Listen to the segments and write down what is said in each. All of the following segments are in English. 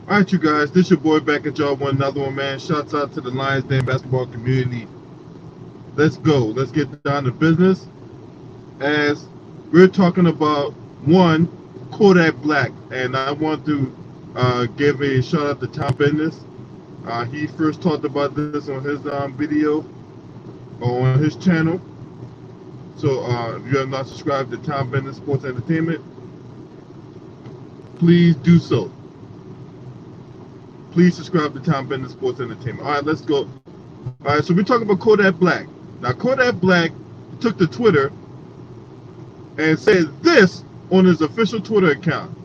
All right, you guys, this your boy back at y'all one another one, man. Shouts out to the Lions Den basketball community. Let's go. Let's get down to business. As we're talking about one Kodak Black, and I want to give a shout out to Tom Business. He first talked about this on his video on his channel. So if you have not subscribed to Tom Business Sports Entertainment, please do so. Please subscribe to Tom Business Sports Entertainment. All right, let's go. All right, so we're talking about Kodak Black. Now, Kodak Black took to Twitter and said this on his official Twitter account.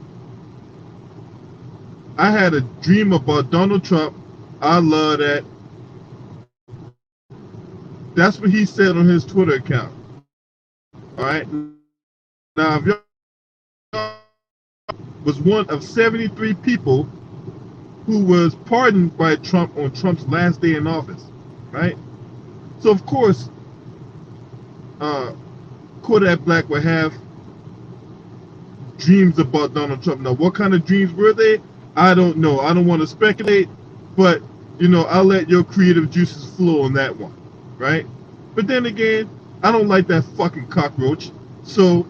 I had a dream about Donald Trump. I love that. That's what he said on his Twitter account. All right. Now, if y'all was one of 73 people who was pardoned by Trump on Trump's last day in office, right? So, of course, Kodak Black would have dreams about Donald Trump. Now, what kind of dreams were they? I don't know. I don't want to speculate, but, I'll let your creative juices flow on that one, right? But then again, I don't like that fucking cockroach, so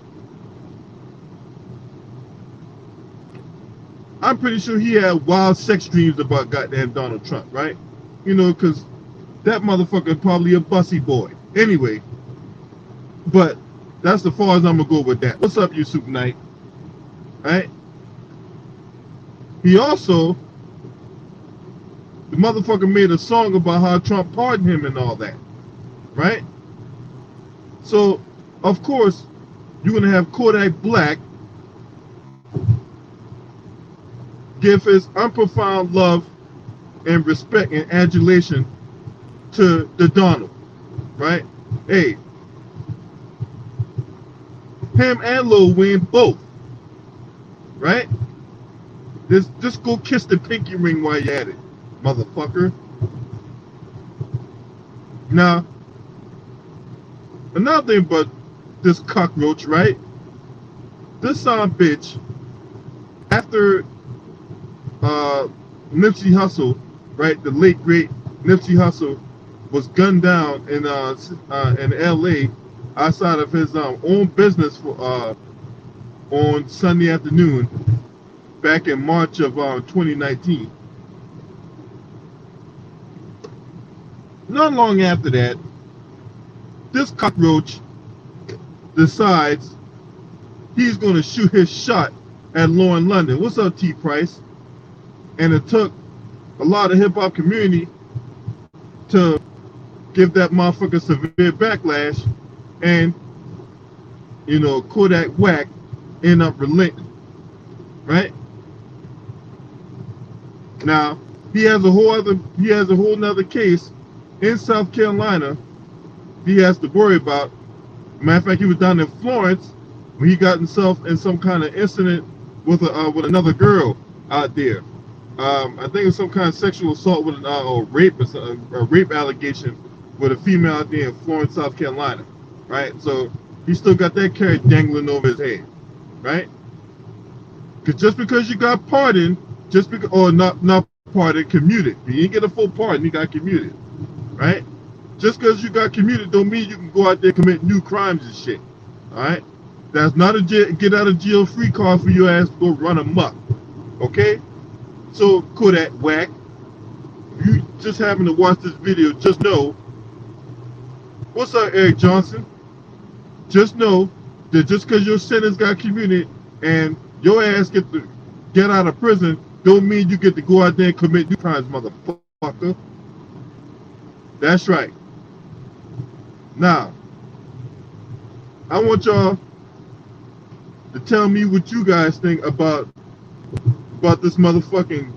I'm pretty sure he had wild sex dreams about goddamn Donald Trump, right? Because that motherfucker probably a bussy boy. Anyway, but that's as far as I'm gonna go with that. What's up, you Super Knight? Right? He also, the motherfucker made a song about how Trump pardoned him and all that, right? So, of course, you're gonna have Kodak Black give his unprofound love and respect and adulation to the Donald, right? Hey, him and Lil Wayne both, right? Just go kiss the pinky ring while you're at it, motherfucker. Now, another thing about this cockroach, right? This bitch, after Nipsey Hussle, right? The late great Nipsey Hussle was gunned down in L.A. outside of his own business on Sunday afternoon, back in March of 2019. Not long after that, this cockroach decides he's going to shoot his shot at Lauren London. What's up, T. Price? And it took a lot of hip-hop community to give that motherfucker severe backlash, and Kodak Whack end up relenting, right? Now he has a whole nother case in South Carolina he has to worry about. Matter of fact, he was down in Florence when he got himself in some kind of incident with another girl out there. I think it was some kind of sexual assault with or rape, or a rape allegation with a female out there in Florence, South Carolina, right? So he still got that carrot dangling over his head, right? Because just because you got pardoned, or not pardoned, commuted. You didn't get a full pardon, you got commuted, right? Just because you got commuted don't mean you can go out there and commit new crimes and shit, all right? That's not a get out of jail free card for your ass to go run amok, okay? So Kodak Whack, you just happen to watch this video, just know, what's up, Eric Johnson? Just know that just because your sentence got commuted and your ass get out of prison, don't mean you get to go out there and commit new crimes, motherfucker. That's right. Now, I want y'all to tell me what you guys think about this motherfucking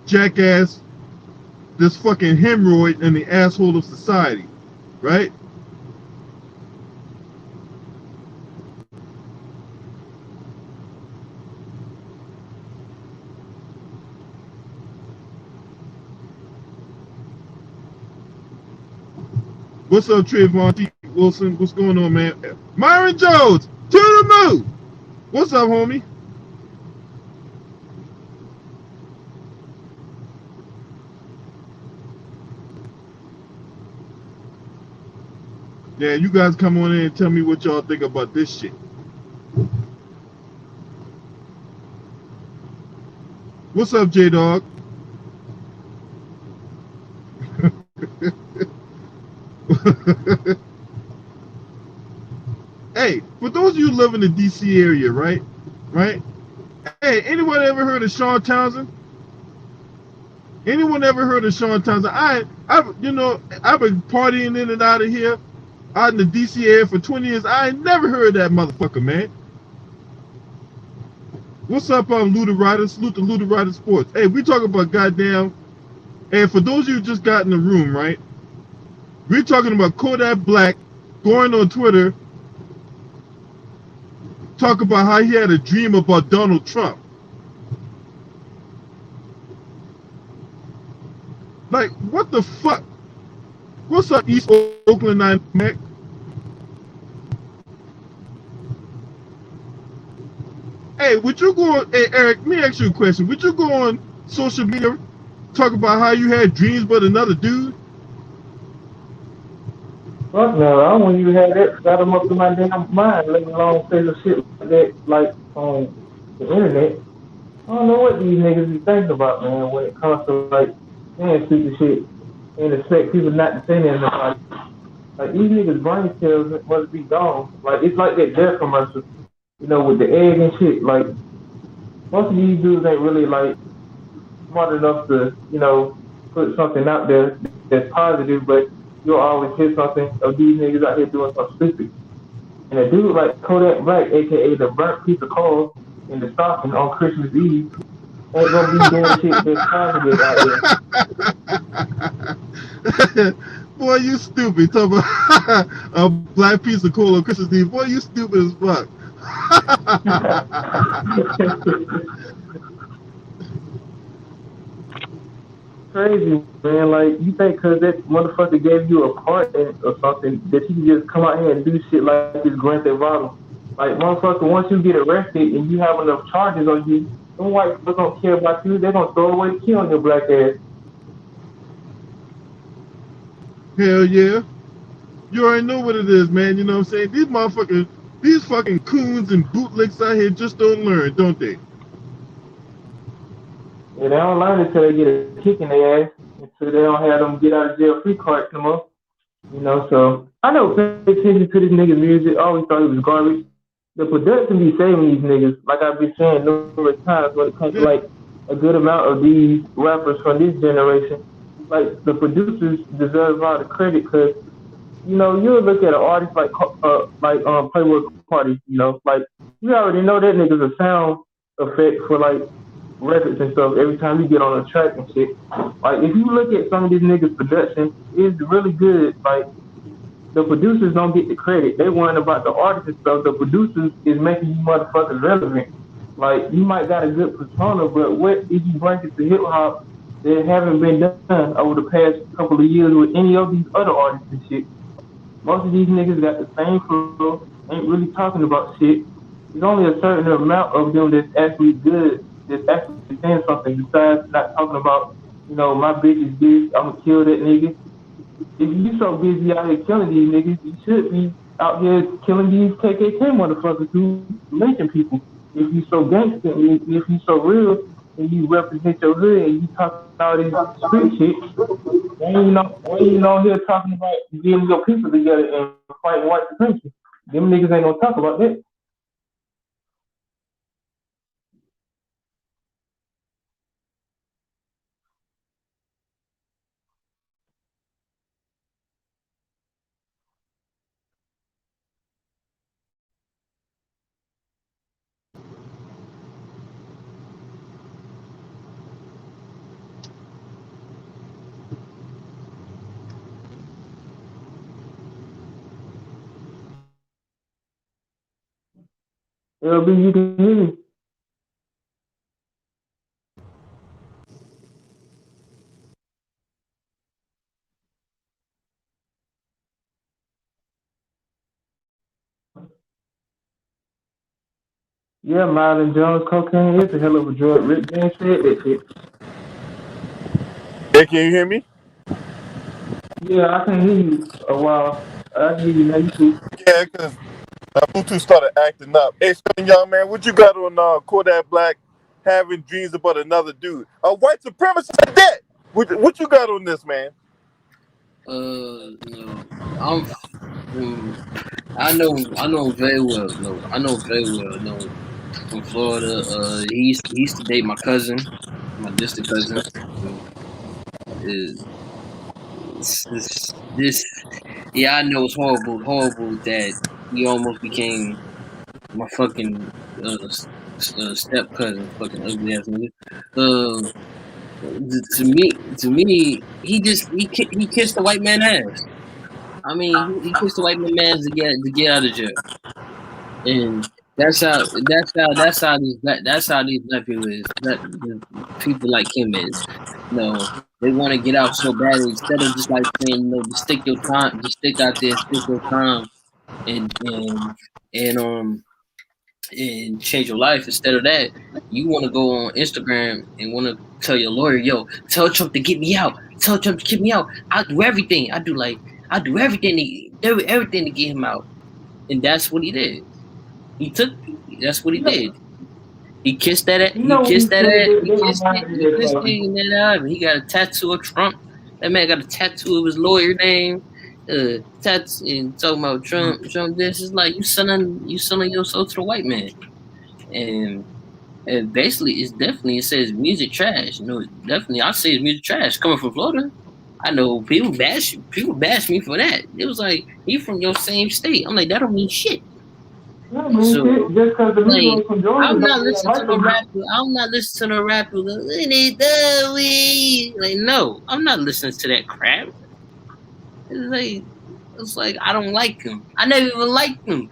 jackass, this fucking hemorrhoid in the asshole of society, right? What's up, Trayvon T. Wilson? What's going on, man? Myron Jones, to the moon. What's up, homie? Yeah, you guys come on in and tell me what y'all think about this shit. What's up, J Dog? Hey, for those of you who live in the DC area, right? Right? Hey, anyone ever heard of Sean Townsend? Anyone ever heard of Sean Townsend? I've been partying in and out of here, out in the DC area for 20 years. I ain't never heard of that motherfucker, man. What's up, Luda Riders? Salute to Luda Riders Sports. Hey, we talking about goddamn. And for those of you who just got in the room, right? We're talking about Kodak Black going on Twitter, talk about how he had a dream about Donald Trump. Like, what the fuck? What's up, East Oakland 9 Mac? Hey, would you go on, hey, Eric, let me ask you a question. Would you go on social media, talk about how you had dreams about another dude? Fuck no, I don't even have that got them up to my damn mind, let alone say the shit like that, like on the internet. I don't know what these niggas be thinking about, man, when it comes to like saying stupid shit and expect people not to say nothing about it. Like these niggas' brain cells must be gone. Like it's like that Dare commercial, with the egg and shit. Like most of these dudes ain't really like smart enough to, put something out there that's positive, but you'll always hear something of these niggas out here doing something stupid. And a dude like Kodak Black, aka the burnt piece of coal in the stocking on Christmas Eve, ain't gonna be doing shit that's positive out there. Boy, you stupid. Talk about a black piece of coal on Christmas Eve. Boy, you stupid as fuck. Crazy, man. Like you think because that motherfucker gave you a pardon or something that you can just come out here and do shit like this Grand Theft Auto. Like motherfucker, once you get arrested and you have enough charges on you, them white folks don't care about you. They're gonna throw away the key on your black ass. Hell yeah. You already know what it is, man. You know what I'm saying? These fucking coons and bootlicks out here just don't learn, don't they? And they don't learn until they get a kick in their ass, until they don't have them get out of jail free card no more. So I never paid attention to this nigga music. I always thought he was garbage. The production be saving these niggas, like I've been saying numerous times when it comes to Yeah. like a good amount of these rappers from this generation. Like the producers deserve all the credit because you'll look at an artist Playboy Party. Like we already know that nigga's a sound effect for like records and stuff every time you get on a track and shit. Like if you look at some of these niggas' production, it's really good. Like the producers don't get the credit. They worrying about the artists and stuff. The producers is making you motherfuckers relevant. Like you might got a good persona, but what did you bring it to hip hop that haven't been done over the past couple of years with any of these other artists and shit? Most of these niggas got the same flow, ain't really talking about shit. There's only a certain amount of them that's actually good, that's actually saying something besides not talking about, my bitch is this, I'm gonna kill that nigga. If you so busy out here killing these niggas, you should be out here killing these KKK motherfuckers who lynching people. If you so gangster and if you so real and you represent your hood and you talking all this street shit, when you know here talking about getting your people together and fighting white supremacy, them niggas ain't gonna talk about that. LB, you can hear me. Yeah, Marlon Jones, cocaine is a hell of a drug. Rick James said that shit. Hey, can you hear me? Yeah, I can hear you a while. I hear you, man. You too. Yeah, because Bluetooth started acting up. Hey, Spin Young Man, what you got on Kodak Black having dreams about another dude? A white supremacist dead. What you got on this, man? No, I'm. I know very well. No, I know very well. No, from Florida. He used to date my cousin, my distant cousin. Is this? Yeah, I know it's horrible that he almost became my fucking step cousin, fucking ugly ass nigga. To me, he kissed the white man ass. I mean, he kissed the white man ass to get out of jail, and that's how these black people is. People like him is. They want to get out so bad instead of just like saying, just stick your time, just stick out there, stick your time, and and and change your life. Instead of that, you want to go on Instagram and want to tell your lawyer, yo, tell Trump to get me out. Tell Trump to get me out. I'll do everything. I do everything to get him out. And that's what he did. That's what he did. He kissed that. He kissed that. He kissed it. He got a tattoo of Trump. That man got a tattoo of his lawyer name. Tattoo and talking about Trump. This is like you selling yourself to the white man. And basically, it says music trash. Definitely, I say it's music trash coming from Florida. I know people bash me for that. It was like, he from your same state. I'm like, that don't mean shit. So, just because the like, I'm not listening to no rapper. I'm not listening to no rapper. Like, no, I'm not listening to that crap. It's like I don't like him. I never even liked him.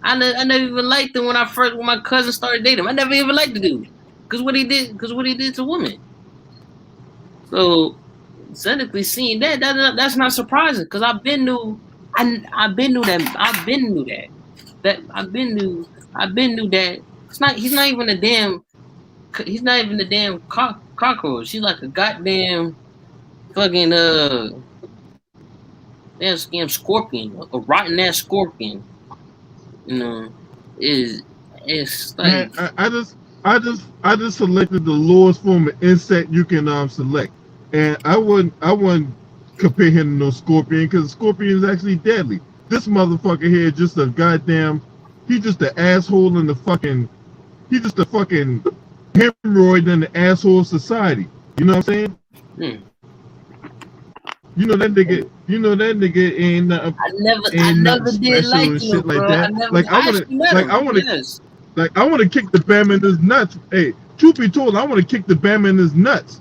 I never even liked him when my cousin started dating him. I never even liked the dude because what he did to women. So, technically, seeing that's not surprising because I've been knew that. He's not even a damn cockroach. He's like a goddamn fucking damn scorpion, a rotten ass scorpion. It's like, Man, I just selected the lowest form of insect you can select, and I wouldn't compare him to no scorpion because scorpion is actually deadly. This motherfucker here is just a goddamn. He's just an asshole in the fucking. He's just a fucking hemorrhoid in the asshole of society. You know what I'm saying? You know that nigga ain't nothing. I never did like him, shit bro. like that. I want to kick the Bama in his nuts. Hey, truth be told, I want to kick the Bama in his nuts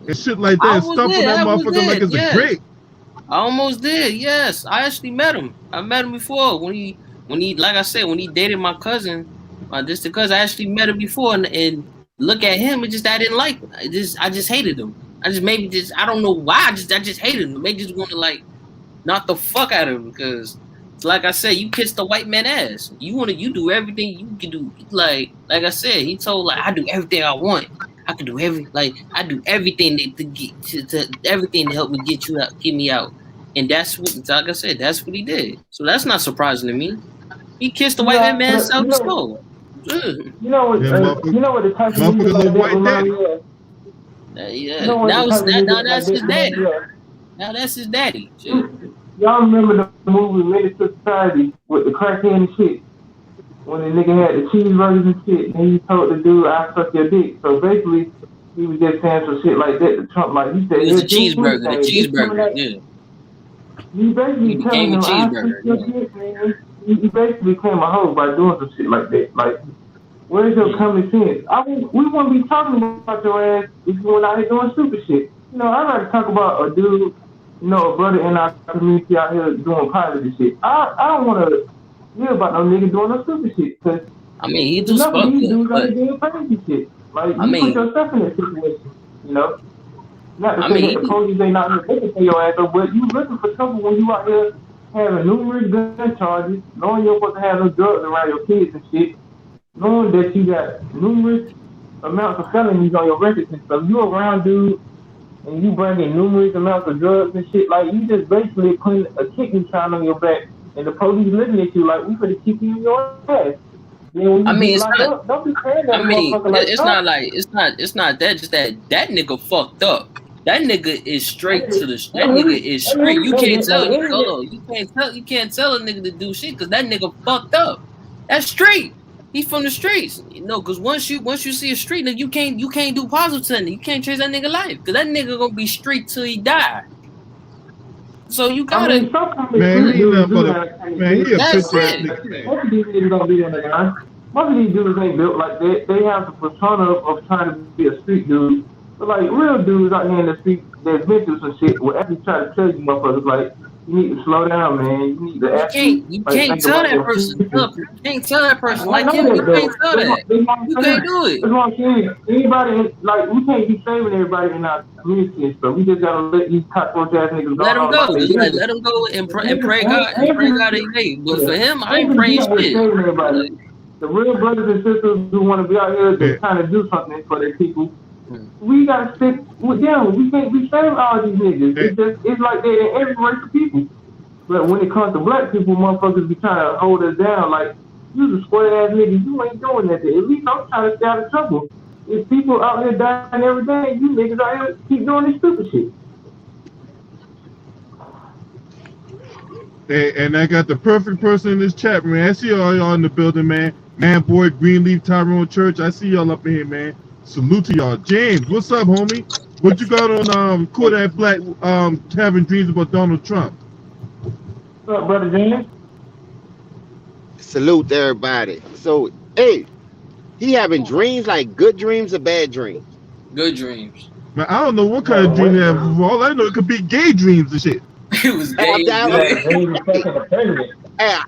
and shit like that. Stuffing that motherfucker like it's a grape. I almost did. Yes, I actually met him. I met him before when he like I said, when he dated my cousin, my distant cousin. I actually met him before, and look at him. It just I didn't like him. I just hated him. I don't know why. I just hated him. Maybe just want to like knock the fuck out of him because, like I said, you kiss the white man ass. You do everything you can do. Like I said, he told like I do everything I want. I can do I do everything to everything to help me get you out, get me out. And that's what, like I said, that's what he did. So that's not surprising to me. He kissed the white man self soul. You know what the type of music like that remind me of? Yeah. Now that's his daddy. Now that's his daddy. Y'all remember the movie Minister Society with the crackhead and shit? When the nigga had the cheeseburgers and shit, and he told the dude, "I suck your dick." So basically, he was just saying some shit like that to Trump. Like he said, it was the cheeseburger. Yeah. He basically telling him, "I suck your dick, man." He basically became a hoe by doing some shit like that. Like, where's your common sense? We wouldn't be talking about your ass if you went out here doing stupid shit. I'd rather talk about a dude, a brother in our community out here doing positive shit. I don't want to hear about no nigga doing no stupid shit. Cause he do stuff. These dudes out here doing crazy shit. Like, you put yourself in that situation, Not to say that the police ain't out here looking for your ass, but you looking for trouble when you out here having numerous gun charges, knowing you're supposed to have no drugs around your kids and shit, knowing that you got numerous amounts of felonies on your record and stuff. You around dude and you bring in numerous amounts of drugs and shit, like you just basically putting a kicking sign on your back, and the police looking at you like we finna kick you in your ass. Then when you I get mean, it's locked not. up, don't be saying that I a mean, motherfucker like it's stop. not like it's not that. Just that nigga fucked up. That nigga is straight to the. That nigga is straight. You can't tell. Hold on. You can't tell a nigga to do shit because that nigga fucked up. That's straight. He from the streets. You know, because once you see a street nigga, you can't do positive to that. You can't change that nigga life because that nigga gonna be street till he die. So you I gotta. mean, sometimes the Man, street he ain't dudes nothing do but have man, he a That's bitch ass it. nigga, man. most of these niggas don't be on the line. Most of these dudes ain't built like that. They have the persona of trying to be a street dude. But like real dudes out here in the street that's been through some shit will actually try to tell you motherfuckers like you need to slow down, man. You need to actually You like can't think tell about that your person. future. You can't tell that I person like know him. that You though. can't tell that. That's what I'm You saying. can't do it. That's what I'm saying. Anybody like we can't be saving everybody in our community and stuff. We just gotta let these cockroach ass niggas go Let him on go. about their Just like business. let him go and pray God I ain't finna he may. But for him, I I ain't ain't gonna be praying out here shit. saving everybody. Like, The real brothers and sisters who want to be out here Yeah. that's trying to do something for their people, we gotta stick with them. We can't be saving all these niggas. Hey, It's like that in every race of people. But when it comes to black people, motherfuckers be trying to hold us down. Like you a square ass nigga, you ain't doing nothing. At least I'm trying to stay out of trouble. If people out here dying every day, you niggas out here keep doing this stupid shit. and I got the perfect person in this chat, man. I see all y'all in the building, man. Man, boy, Greenleaf, Tyrone Church. I see y'all up in here, man. Salute to y'all. James, what's up, homie? What you got on Kodak Black having dreams about Donald Trump? What's up, brother James? Salute to everybody. So, hey, he having dreams like good dreams or bad dreams? good dreams. Man, I don't know what kind No, of dream wait, they have. For all I know, it could be gay dreams and shit. It was Hey, gay. you have dreams of fucking the president. hey,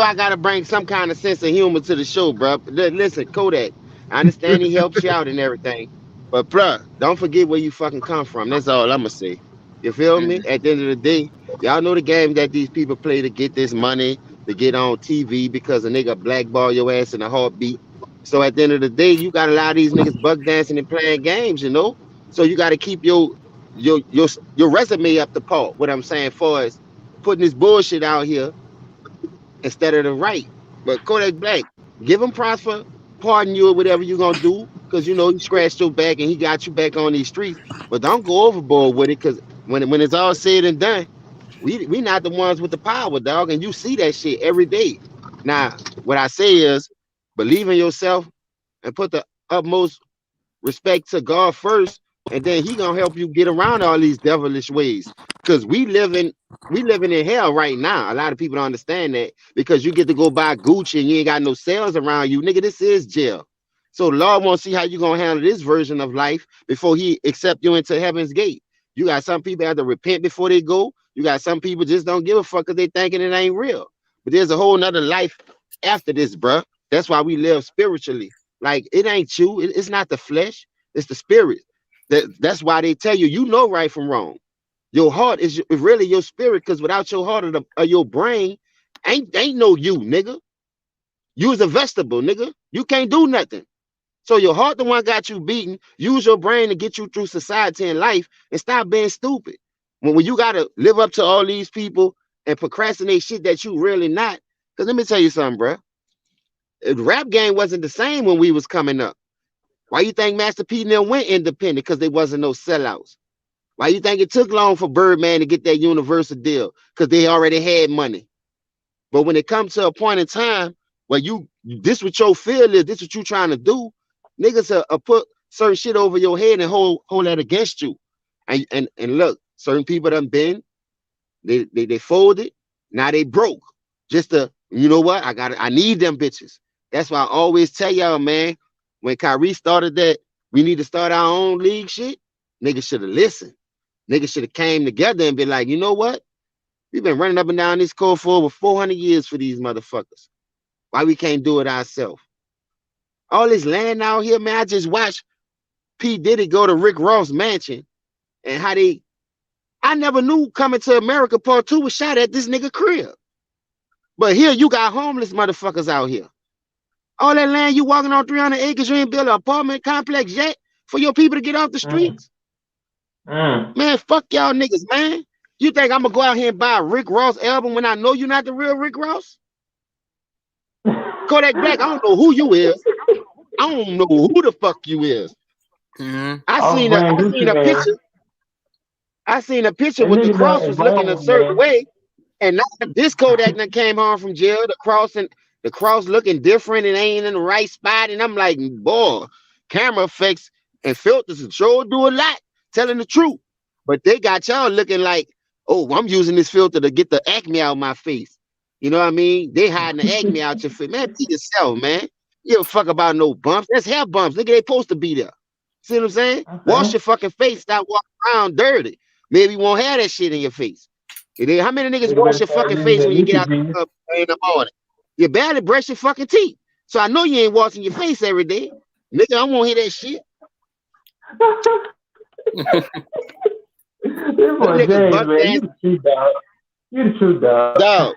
I gotta bring some kind of sense of humor to the show, bro. Listen, Kodak, I understand he helps you out and everything, but bruh, don't forget where you fucking come from. That's all I'm gonna say. You feel me? At the end of the day, y'all know the game that these people play to get this money, to get on TV because a nigga blackball your ass in a heartbeat. So at the end of the day, you got a lot of these niggas buck dancing and playing games, you know. So you got to keep your resume up to par. What I'm saying for is putting this bullshit out here instead of the right. But Kodak Black, give him props for pardon you or whatever you're gonna do, because you know he scratched your back and he got you back on these streets. But don't go overboard with it, because when it's all said and done, we not the ones with the power, dog, and you see that shit every day. Now, what I say is believe in yourself and put the utmost respect to God first, and then he gonna help you get around all these devilish ways. Because we living in hell right now. A lot of people don't understand that because you get to go buy Gucci and you ain't got no sales around you, nigga. This is jail. So the Lord wants to see how you gonna handle this version of life before he accept you into heaven's gate. You got some people have to repent before they go. You got some people just don't give a fuck because they thinking it ain't real. But there's a whole nother life after this, bruh. That's why we live spiritually. Like it ain't you, it's not the flesh, it's the spirit. That's why they tell you, you know right from wrong. Your heart is really your spirit, because without your heart or your brain, ain't no you, nigga. You is a vegetable, nigga. You can't do nothing. So your heart, the one got you beaten. Use your brain to get you through society and life, and stop being stupid. When you gotta live up to all these people and procrastinate shit that you really not. Because let me tell you something, bro. The rap game wasn't the same when we was coming up. Why you think Master P and them went independent? Because they wasn't no sellouts. Why you think it took long for Birdman to get that Universal deal? Because they already had money. But when it comes to a point in time where this what your feel is, this what you trying to do, niggas are put certain shit over your head and hold that against you. And look, certain people done been, they folded, now they broke. Just to, you know what? I need them bitches. That's why I always tell y'all, man, when Kyrie started that, we need to start our own league shit, niggas should have listened. Niggas should have came together and been like, you know what? We've been running up and down this code for over 400 years for these motherfuckers. Why we can't do it ourselves? All this land out here, man, I just watched P. Diddy go to Rick Ross' mansion and how I never knew Coming to America Part 2 was shot at this nigga crib. But here you got homeless motherfuckers out here. All that land you walking on 300 acres, you ain't build an apartment complex yet for your people to get off the streets. Man, fuck y'all niggas, man. You think I'm gonna go out here and buy a Rick Ross album when I know you're not the real Rick Ross? Kodak Black, I don't know who you is. I don't know who the fuck you is. I seen a picture. I seen a picture with the cross was looking a certain way, and now this Kodak that came home from jail, the cross looking different and ain't in the right spot, and I'm like, boy, camera effects and filters sure do a lot, telling the truth. But they got y'all looking like, oh, I'm using this filter to get the acne out of my face. You know what I mean? They hiding the acne out your face. Man, be yourself, man. You don't fuck about no bumps. That's hair bumps. Nigga, they supposed to be there. See what I'm saying? Okay. Wash your fucking face. Stop walking around dirty. Maybe you won't have that shit in your face. How many niggas wash your fucking face when you get out in the morning? You barely brush your fucking teeth. So I know you ain't washing your face every day. Nigga, I won't hear that shit. This one, James, man. You the true dog. Dog.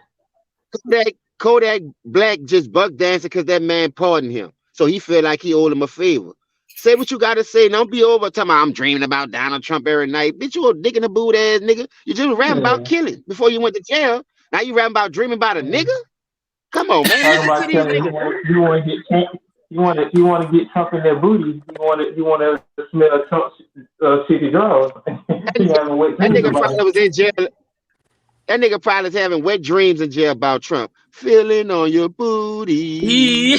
Kodak Black just buck dancing because that man pardoned him. So he feel like he owed him a favor. Say what you gotta say. Don't be over talking about I'm dreaming about Donald Trump every night. Bitch, you a dick in the boot ass nigga. You just rapping about killing before you went to jail. Now you rapping about dreaming about a nigga? Come on, man. You want to get Trump. You want to get Trump in their booty. You want to smell Trump's shitty drawers. That nigga probably was in jail. That nigga probably is having wet dreams in jail about Trump. Feeling on your booty. You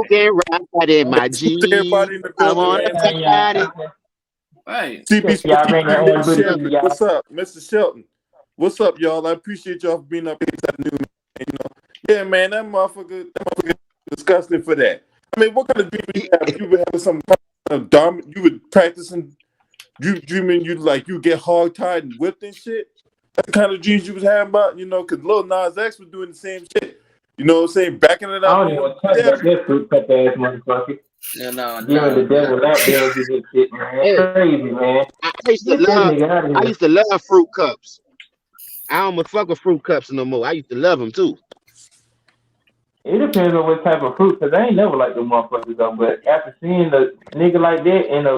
can ride in my Jeep. I want to ride it. Right. CB, what's up, Mr. Shelton? What's up, y'all? I appreciate y'all for being up here. You know, yeah, man, that motherfucker disgusting for that. I mean, what kind of dream you have? You would have some kind of dominant. You would practicing. You dreaming you get hog tied and whipped and shit. That's the kind of dreams you was having about, you know, because Lil Nas X was doing the same shit. You know what I'm saying? Backing it up. I don't even want to touch that fruit cut ass motherfucker. No. The devil out there with this shit, man. It's crazy, man. I used to love fruit cups. I don't fuck with fruit cups no more. I used to love them too. It depends on what type of fruit, because I ain't never liked them motherfuckers though. But after seeing the nigga like that and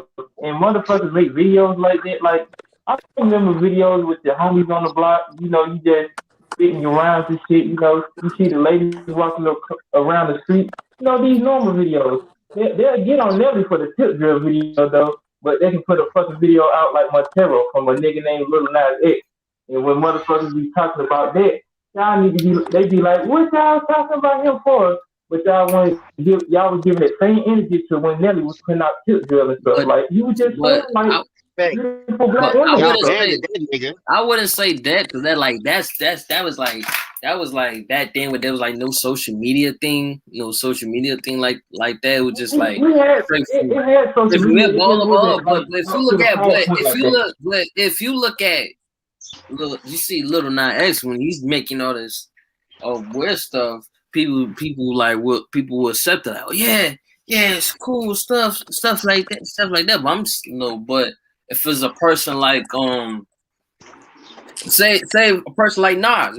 motherfuckers make videos like that, like I remember videos with the homies on the block. You know, you just spitting your rhymes and shit. You know, you see the ladies walking around the street. You know, these normal videos. They'll get on Nelly for the tip drill video though, but they can put a fucking video out like Montero from a nigga named Lil Nas X. And when motherfuckers be talking about that, y'all need to be, they be like, what y'all talking about him for? But y'all was giving that same energy to when Nelly was putting out tip drill and stuff. Like, you was just like, beautiful black women. I wouldn't say that, because that was like that thing where there was like no social media thing like that. It was just like it had social media. But if you look at you see Lil Nas X when he's making all this weird stuff, people will accept it. Like, oh yeah, it's cool stuff like that. But but if it's a person like say a person like Nas,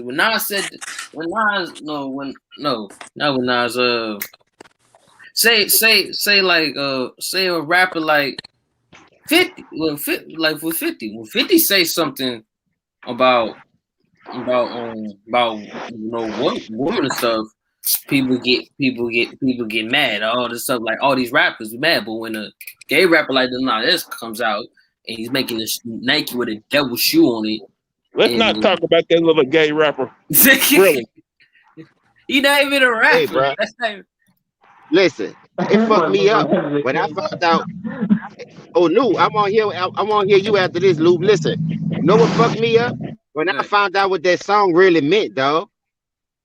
say a rapper like 50, when 50 say something about woman and stuff, people get mad. All this stuff, like all these rappers are mad. But when a gay rapper like Lil Nas X comes out and he's making a Nike with a devil shoe on it, let's not talk about that little gay rapper. Really, he not even a rapper. Hey, bro. Listen, it fucked me up when I found out. Oh no, I'm on here you after this, Lou. Listen, you know what fucked me up? When I found out what that song really meant, dog.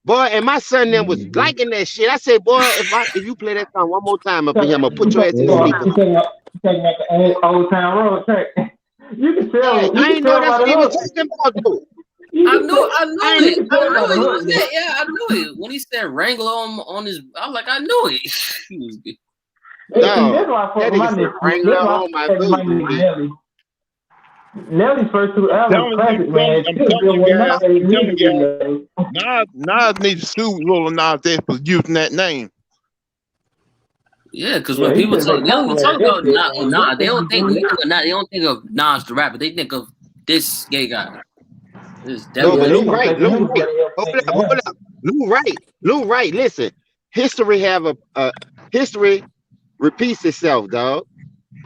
Boy, and my son then was liking that shit. I said, boy, if you play that song one more time up in here, I'm gonna put your ass in the speaker. You taking out the old town road track. You can tell. Hey, I ain't know that's what he was talking about, though. I knew it. Yeah, I knew it. When he said Wrangler on his, I was like, I knew it. He was good. That nigga Wrangler on my boot. Nelly's first two albums classic, man. Nas needs to sue Lil Nas X for using that name. Yeah, because when people talk, they don't talk about Nas. They don't think they don't think of Nas the rapper. They think of this gay guy. This No, but devil. Lou right. Hold up. Lou right. Listen, history history repeats itself, dog.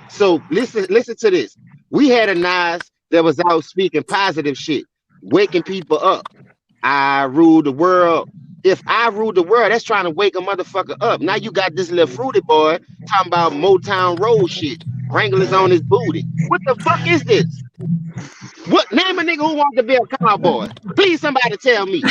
So listen to this. We had a Nas that was out speaking positive shit, waking people up. I rule the world. If I rule the world, that's trying to wake a motherfucker up. Now you got this little fruity boy talking about Motown Road shit. Wranglers on his booty. What the fuck is this? What name a nigga who wants to be a cowboy? Please, somebody tell me.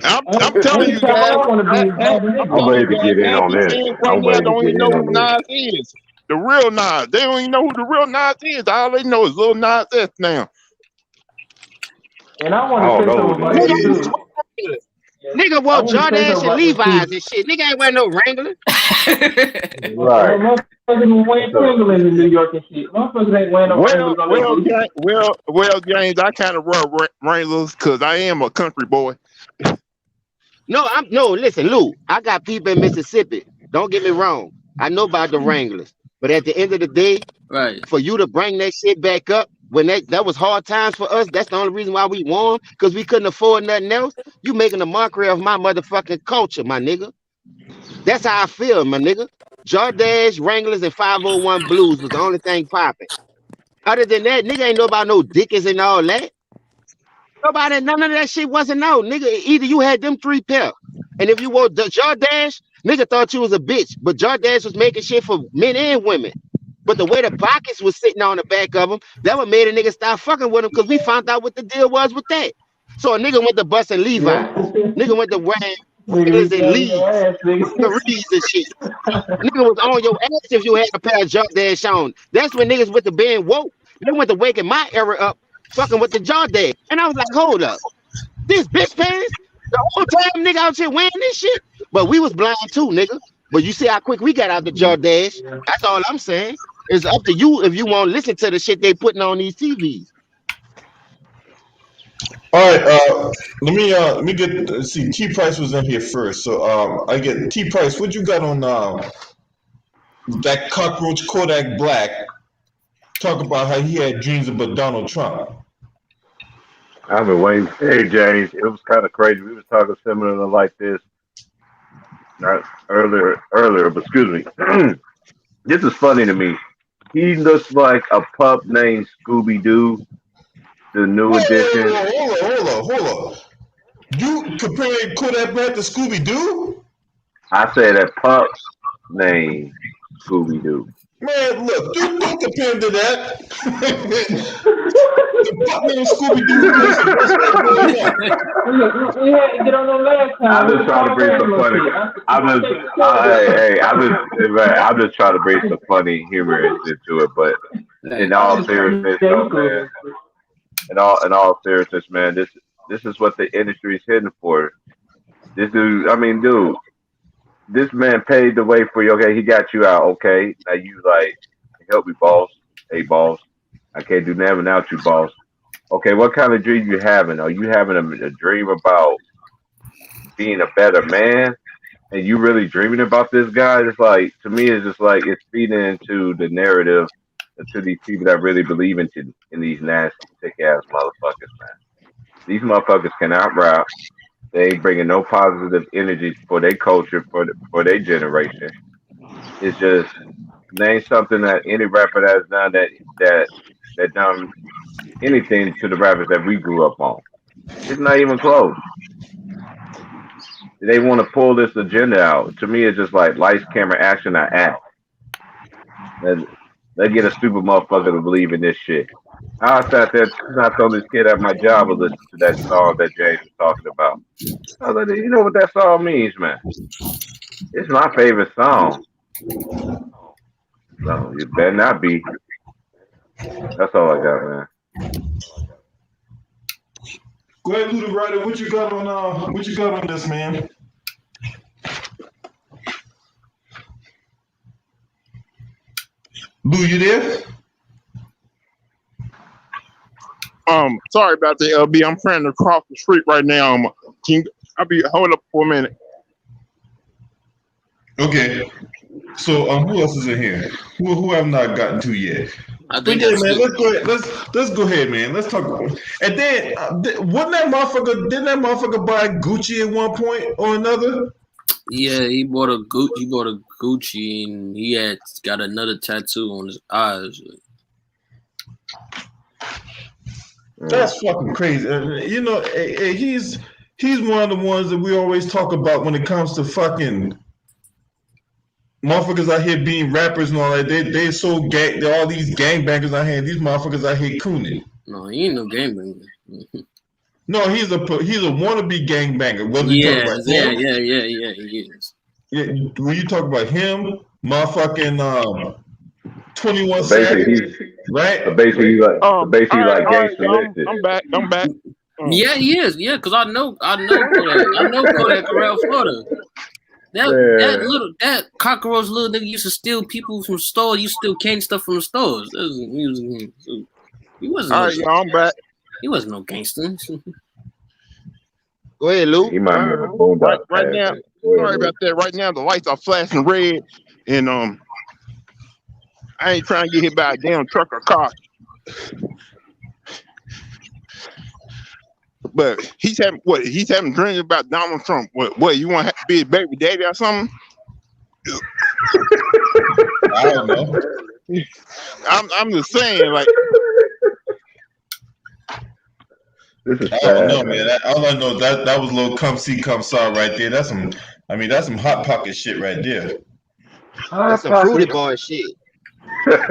I'm telling you guys. I'm ready to get in on this. Right now, don't even know who Nas is. The real Nas. They don't even know who the real Nas is. All they know is Lil Nas X now. And I want to say something about that too. Nigga wore Jordache and Levi's and shit. Nigga ain't wearing no Wrangler. Right. Motherfuckers wearing Timberlands in New York and shit. Motherfuckers ain't wearing no Wranglers on their boots. Well, James, I kind of wear Wranglers because I am a country boy. No, listen, Lou, I got people in Mississippi. Don't get me wrong. I know about the Wranglers. But at the end of the day, Right. For you to bring that shit back up when that was hard times for us, that's the only reason why we won, because we couldn't afford nothing else. You making a mockery of my motherfucking culture, my nigga. That's how I feel, my nigga. Jordache, Wranglers, and 501 Blues was the only thing popping. Other than that, nigga ain't know about no Dickens and all that. None of that shit wasn't out, nigga. Either you had them 3 pair, and if you wore the Jordache, nigga thought you was a bitch. But Jordache was making shit for men and women. But the way the pockets was sitting on the back of them, that what made a nigga stop fucking with him, because we found out what the deal was with that. So a nigga went to busting Levi. Nigga went to wearing niggas and Lees, the Reeds and shit. Nigga was on your ass if you had a pair of Jordache on. That's when niggas went to being woke. They went to waking my era up, fucking with the Jordache. And I was like, hold up. This bitch pants? The whole time nigga out here wearing this shit? But we was blind too, nigga. But you see how quick we got out the Jordache. That's all I'm saying. It's up to you if you want to listen to the shit they putting on these TVs. All right, let me get. Let's see, T Price was in here first, so I get T Price. What you got on that Cockroach Kodak Black? Talk about how he had dreams about Donald Trump. I've been waiting. Hey James, it was kind of crazy. We was talking similar like this, not earlier, but excuse me. This is funny to me. He looks like a pup named Scooby Doo, the new edition. Hold on. You comparing Kodak Black to Scooby Doo? I said a pup named Scooby Doo. Man, look, don't compare him to that. The pup named Scooby Doo. We had to get on the last time. I'm just trying to bring some funny. I'm just trying to bring some funny humor into it, but in all seriousness, man. In all seriousness, man, this is what the industry is heading for. This dude, this man paved the way for you. Okay, he got you out. Okay, now you like, help me, boss. Hey, boss, I can't do nothing without you, boss. Okay, what kind of dream you having? Are you having a dream about being a better man? And you really dreaming about this guy? It's like, to me, it's just like it's feeding into the narrative to these people that really believe in these nasty, sick ass motherfuckers, man. These motherfuckers cannot rap. They ain't bringing no positive energy for their culture, for their generation. It's just, there ain't something that any rapper that's done that done anything to the rappers that we grew up on. It's not even close. They want to pull this agenda out. To me, it's just like lights, camera, action, I act. And they get a stupid motherfucker to believe in this shit. I sat there, I told this kid at my job to listen to that song that James was talking about. I was like, you know what that song means, man? It's my favorite song. No, you better not be. That's all I got, man. Go ahead, Luda Ryder. What you got on this, man? Lou, you there? Sorry about that, LB. I'm trying to cross the street right now. I'll be hold up for a minute. Okay. So who else is in here? Who have not gotten to yet? I But think yeah, that's man, it. let's go ahead. Let's go ahead, man. Let's talk. And then, wasn't that motherfucker? Didn't that motherfucker buy Gucci at one point or another? Yeah, he bought a Gucci and he had got another tattoo on his eyes. That's fucking crazy. You know, he's one of the ones that we always talk about when it comes to fucking motherfuckers out here being rappers and all that. They so gang. They're all these gangbangers out here. These motherfuckers out here cooning. No, he ain't no gangbanger. No, he's a wannabe gangbanger. Whether you talk about Yeah, him, he is. yeah, when you talk about him, motherfucking 21 Basically, Savage, right? basically like all right, gangster y'all. listed. I'm back. Yeah, he is. Yeah, because I know Kodak. I know Kodak around Florida. That cockroach little nigga used to steal people from stores. You still cane stuff from the stores. He wasn't. All right, y'all. I'm back. He wasn't no gangster. Go ahead, Lou. He might remember Boondock. Right now. Sorry about that. Right now, the lights are flashing red, and I ain't trying to get hit by a damn truck or car. But he's having dreams about Donald Trump. What you want to be his baby daddy or something? I don't know. I'm just saying, like, This is I don't know, man. All I know that was a little come see, come saw right there. That's some hot pocket shit right there. That's some fruity boy shit. That's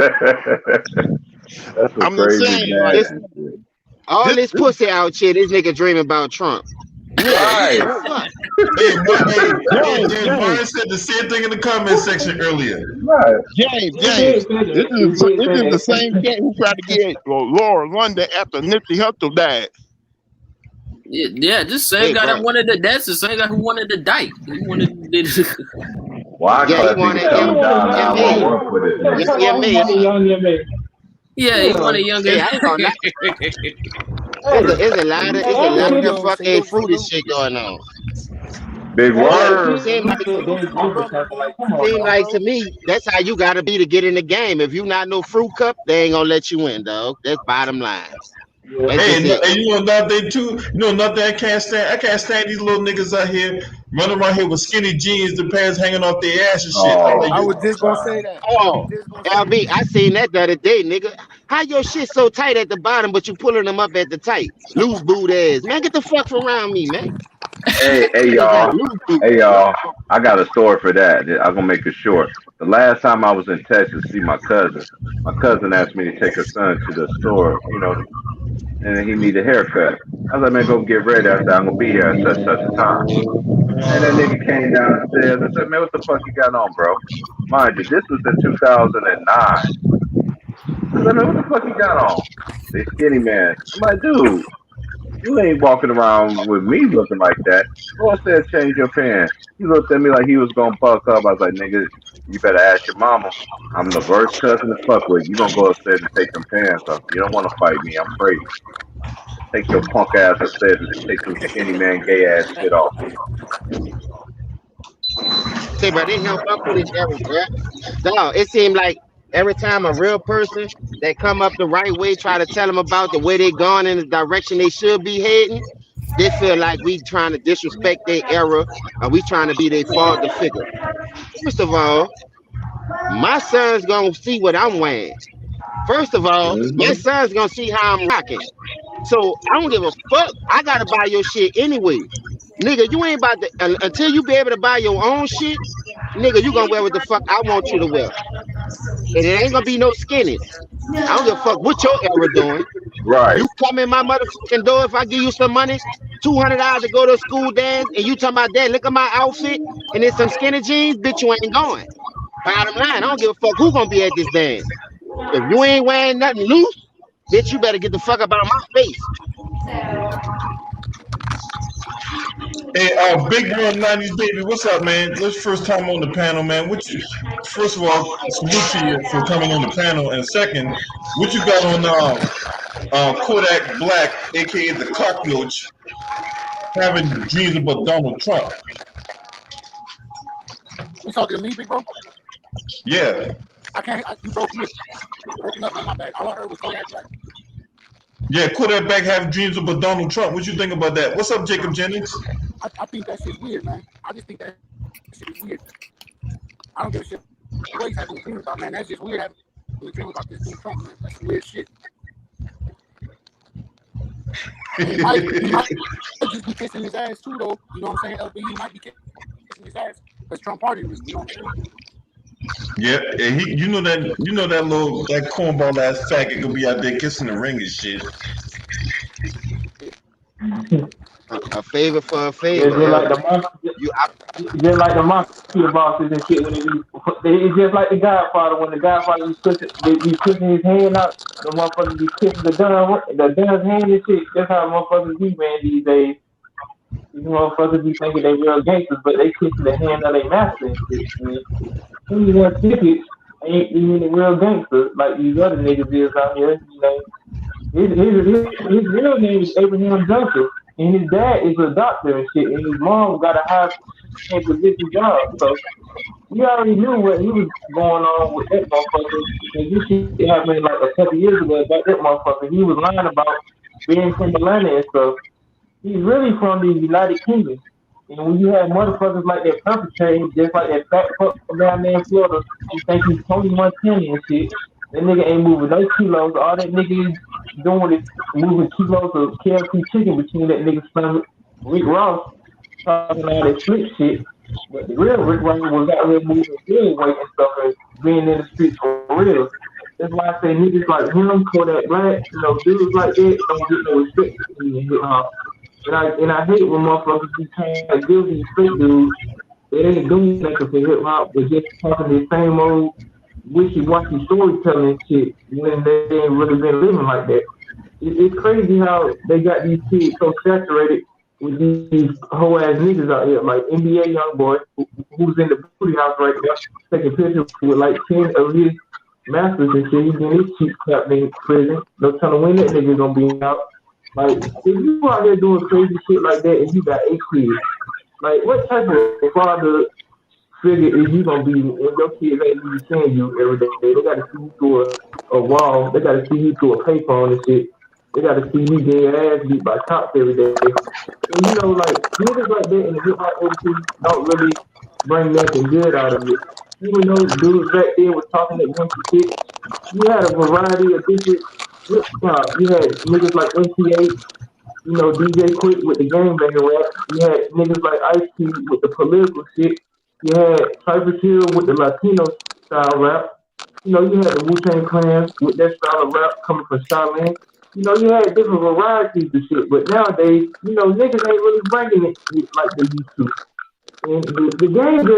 I'm just saying, like, All this pussy out shit, this nigga dreaming about Trump. Right. Hey, Brian said the same thing in the comment section earlier. Right. James, this is the same cat who tried to get Laura London after Nipsey Hussle died. Yeah, this same guy that wanted that's the same guy who wanted to die. He wanted Well, I Yeah, he wanted come down 911 for this nigga. Yeah, he wanted younger. Hey, I ain't gonna lie. It's a lot of fucking fruity shit going on. Big word. Seem like to me, that's how you gotta be to get in the game. If you not no fruit cup, they ain't gonna let you in, dog. That's bottom line. Hey, and you know another thing too. You know another thing I can't stand. I can't stand these little niggas out here running around here with skinny jeans, the pants hanging off their ass and shit. I was just gonna say that. Oh, LB, I seen that the other day, nigga. How your shit so tight at the bottom, but you pulling them up at the tight? Loose boot ass, man. Get the fuck from around me, man. Hey y'all. I got a story for that. I'm gonna make it short. The last time I was in Texas to see my cousin asked me to take her son to the store, and he needed a haircut. I was like, man, go get ready. I said, I'm gonna be here at such a time. And that nigga came down the stairs. I said, man, what the fuck you got on, bro? Mind you, this was in 2009. I said, man, what the fuck you got on? The skinny man. I'm like, dude, you ain't walking around with me looking like that. Go upstairs, change your pants. He looked at me like he was gonna buck up. I was like, nigga, you better ask your mama. I'm the worst cousin to fuck with. You gonna go upstairs and take them pants off. You don't want to fight me. I'm crazy. Take your punk ass upstairs and take some skinny man gay ass shit off. Say, bro, they help up with each other, bro. Dog, it seemed like every time a real person that come up the right way try to tell them about the way they gone in the direction they should be heading, they feel like we trying to disrespect their era or we trying to be their father figure. First of all, my son's gonna see what I'm wearing. First of all, my son's gonna see how I'm rocking. So I don't give a fuck. I gotta buy your shit anyway. Nigga, you ain't about to until you be able to buy your own shit, nigga, you gonna wear what the fuck I want you to wear. And it ain't gonna be no skinny. I don't give a fuck what your era doing. Right. You come in my motherfucking door if I give you some money, $200 to go to a school dance, and you talking about that, look at my outfit, and it's some skinny jeans, bitch, you ain't going. Bottom line, I don't give a fuck who gonna be at this dance. If you ain't wearing nothing loose, bitch, you better get the fuck up out of my face. Hey, Big 190s baby, what's up, man? Let's first time on the panel, man. First of all, salute to you for coming on the panel, and second, what you got on Kodak Black, aka the Cockroach, having dreams about Donald Trump? We talking to me, big bro? Yeah. I can't. You broke me. Broken up on my back. All I heard was Kodak Black. Yeah, quarterback have dreams about Donald Trump. What you think about that? What's up, Jacob Jennings? I think that shit's weird, man. I just think that shit is weird. I don't give a shit what he's having a dream about, man. That's just weird having a dream about this dude Trump, man. That's weird shit. He might just be kissing his ass too, though. You know what I'm saying? LB might be kissing his ass because Trump party with him. You know what I'm saying? Yeah, and you know that little that cornball ass faggot gonna be out there kissing the ring and shit. A favor for a Yeah, favor. just like the You, just like the mafia bosses and shit. When it's just like the Godfather. When the Godfather be pushing his hand out, the motherfuckers be kissing the Dun's hand and shit. That's how motherfuckers be, man, these days. These motherfuckers be thinking they real gangsters, but they kissing the hand of their master and shit. Man. These young tickets ain't even real gangsters like these other niggas is out here. You know, his real name is Abraham Johnson, and his dad is a doctor and shit, and his mom got a high position job. So we already knew what he was going on with that motherfucker. And this shit happened like a couple years ago about that motherfucker. He was lying about being from Atlanta and stuff. He's really from the United Kingdom. And when you have motherfuckers like that perpetrating, just like that fat fuck down there in Florida, you think he's Tony Montana and shit. That nigga ain't moving no kilos. All that nigga is doing is moving kilos of KFC chicken between that nigga's stomach. Rick Ross talking all that slick shit. But the real Rick Ross was out here moving real weight and stuff and being in the streets for real. That's why I say niggas like him, Kodak Black, dudes like that don't get no respect in hip hop. And I hate when motherfuckers be trying to give these fake dudes they ain't doing nothing for hip hop, but just talking the same old wishy-washy storytelling shit when they ain't really been living like that. It's crazy how they got these kids so saturated with these whole ass niggas out here, like NBA young boy who's in the booty house right now, taking pictures with like 10 of his masters and shit. He's getting his cheeks clapped in prison. No telling when that nigga gonna be out. Like, if you out there doing crazy shit like that and you got 8 kids, like, what type of father figure is you gonna be when your kids ain't even seeing you every day? They gotta see you through a wall. They gotta see you through a payphone and shit. They gotta see you getting your ass beat by cops every day. And like niggas like that in the hip hop industry don't really bring nothing good out of it. Even though dudes back there was talking that gangster shit, you had a variety of different hip hop. You had niggas like NCA, DJ Quick with the gangbanging rap. You had niggas like Ice Cube with the political shit. You had Cypress Hill with the Latino style rap. You had the Wu-Tang Clan with that style of rap coming from Shaolin. You had different varieties of shit. But nowadays, niggas ain't really bringing it like they used to. And the game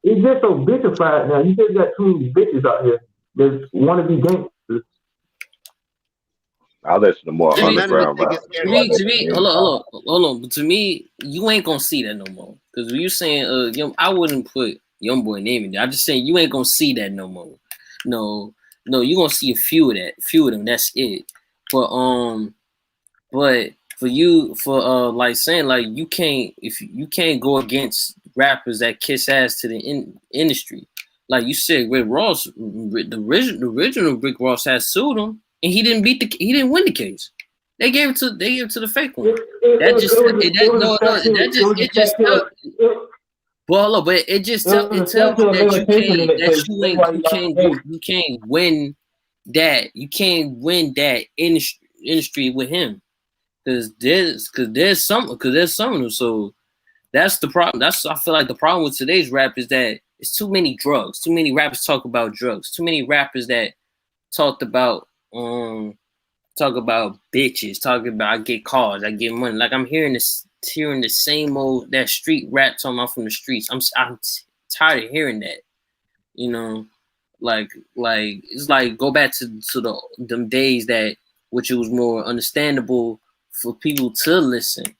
it's just so bitchified now. You just got too many bitches out here that want to be gangsters. I listen to more underground rap. To me, hold on. But to me, you ain't gonna see that no more. Because when you saying, I wouldn't put YoungBoy name in there. I'm just saying you ain't gonna see that no more. No, you gonna see a few of them. That's it. But for you, like saying like you can't go against rappers that kiss ass to the industry. Like you said, Rick Ross, the original Rick Ross had sued him. And he didn't win the case. They gave it to the fake one. But it just tells you that you can't win that. You can't win that industry with him. Because there's some of them. So that's the problem. I feel like the problem with today's rap is that it's too many drugs. Too many rappers talk about drugs. Too many rappers that talk about bitches, talking about I get cars, I get money. Like I'm hearing the same old that street rap talking about from the streets. I'm tired of hearing that. Like it's like go back to them days that which it was more understandable for people to listen,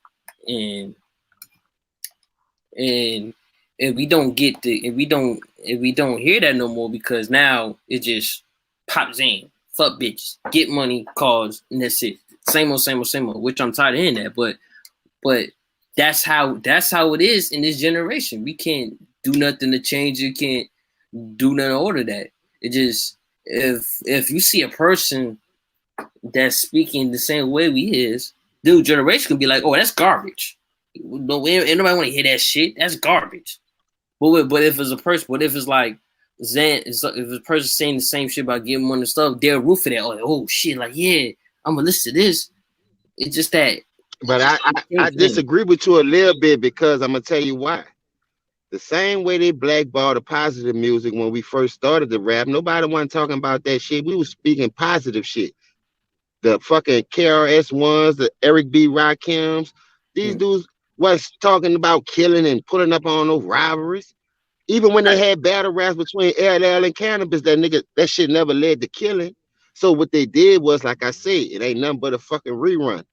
and we don't get we don't hear that no more because now it just pops in. Fuck bitches, get money, cars, and that's it. Same old. Which I'm tired of hearing that, but that's how it is in this generation. We can't. do nothing to change it, can't do nothing to order that. It just if you see a person that's speaking the same way we is, dude, generation can be like, oh, that's garbage. No, ain't nobody want to hear that shit. That's garbage. But if it's a person, what if it's like Zan? If a person saying the same shit about getting money and stuff, they're root for that. Oh shit, like yeah, I'm gonna listen to this. It's just that. But I disagree with you a little bit because I'm gonna tell you why. The same way they blackballed the positive music when we first started the rap, nobody wasn't talking about that shit. We was speaking positive shit. The fucking KRS-Ones, the Eric B. Rakims, these dudes was talking about killing and pulling up on those rivalries. Even when they had battle raps between LL and Cannabis, that shit never led to killing. So what they did was, like I said, it ain't nothing but a fucking rerun.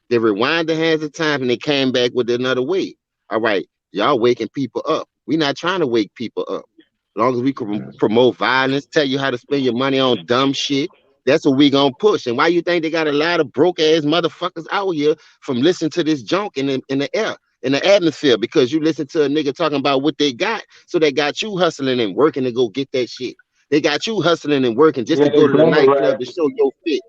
They rewind the hands of time and they came back with another way. All right, y'all waking people up. We not trying to wake people up. As long as we can promote violence, tell you how to spend your money on dumb shit, that's what we gonna push. And why you think they got a lot of broke ass motherfuckers out here from listening to this junk in the air, in the atmosphere? Because you listen to a nigga talking about what they got, so they got you hustling and working to go get that shit. They got you hustling and working just to go to the nightclub to show your fit,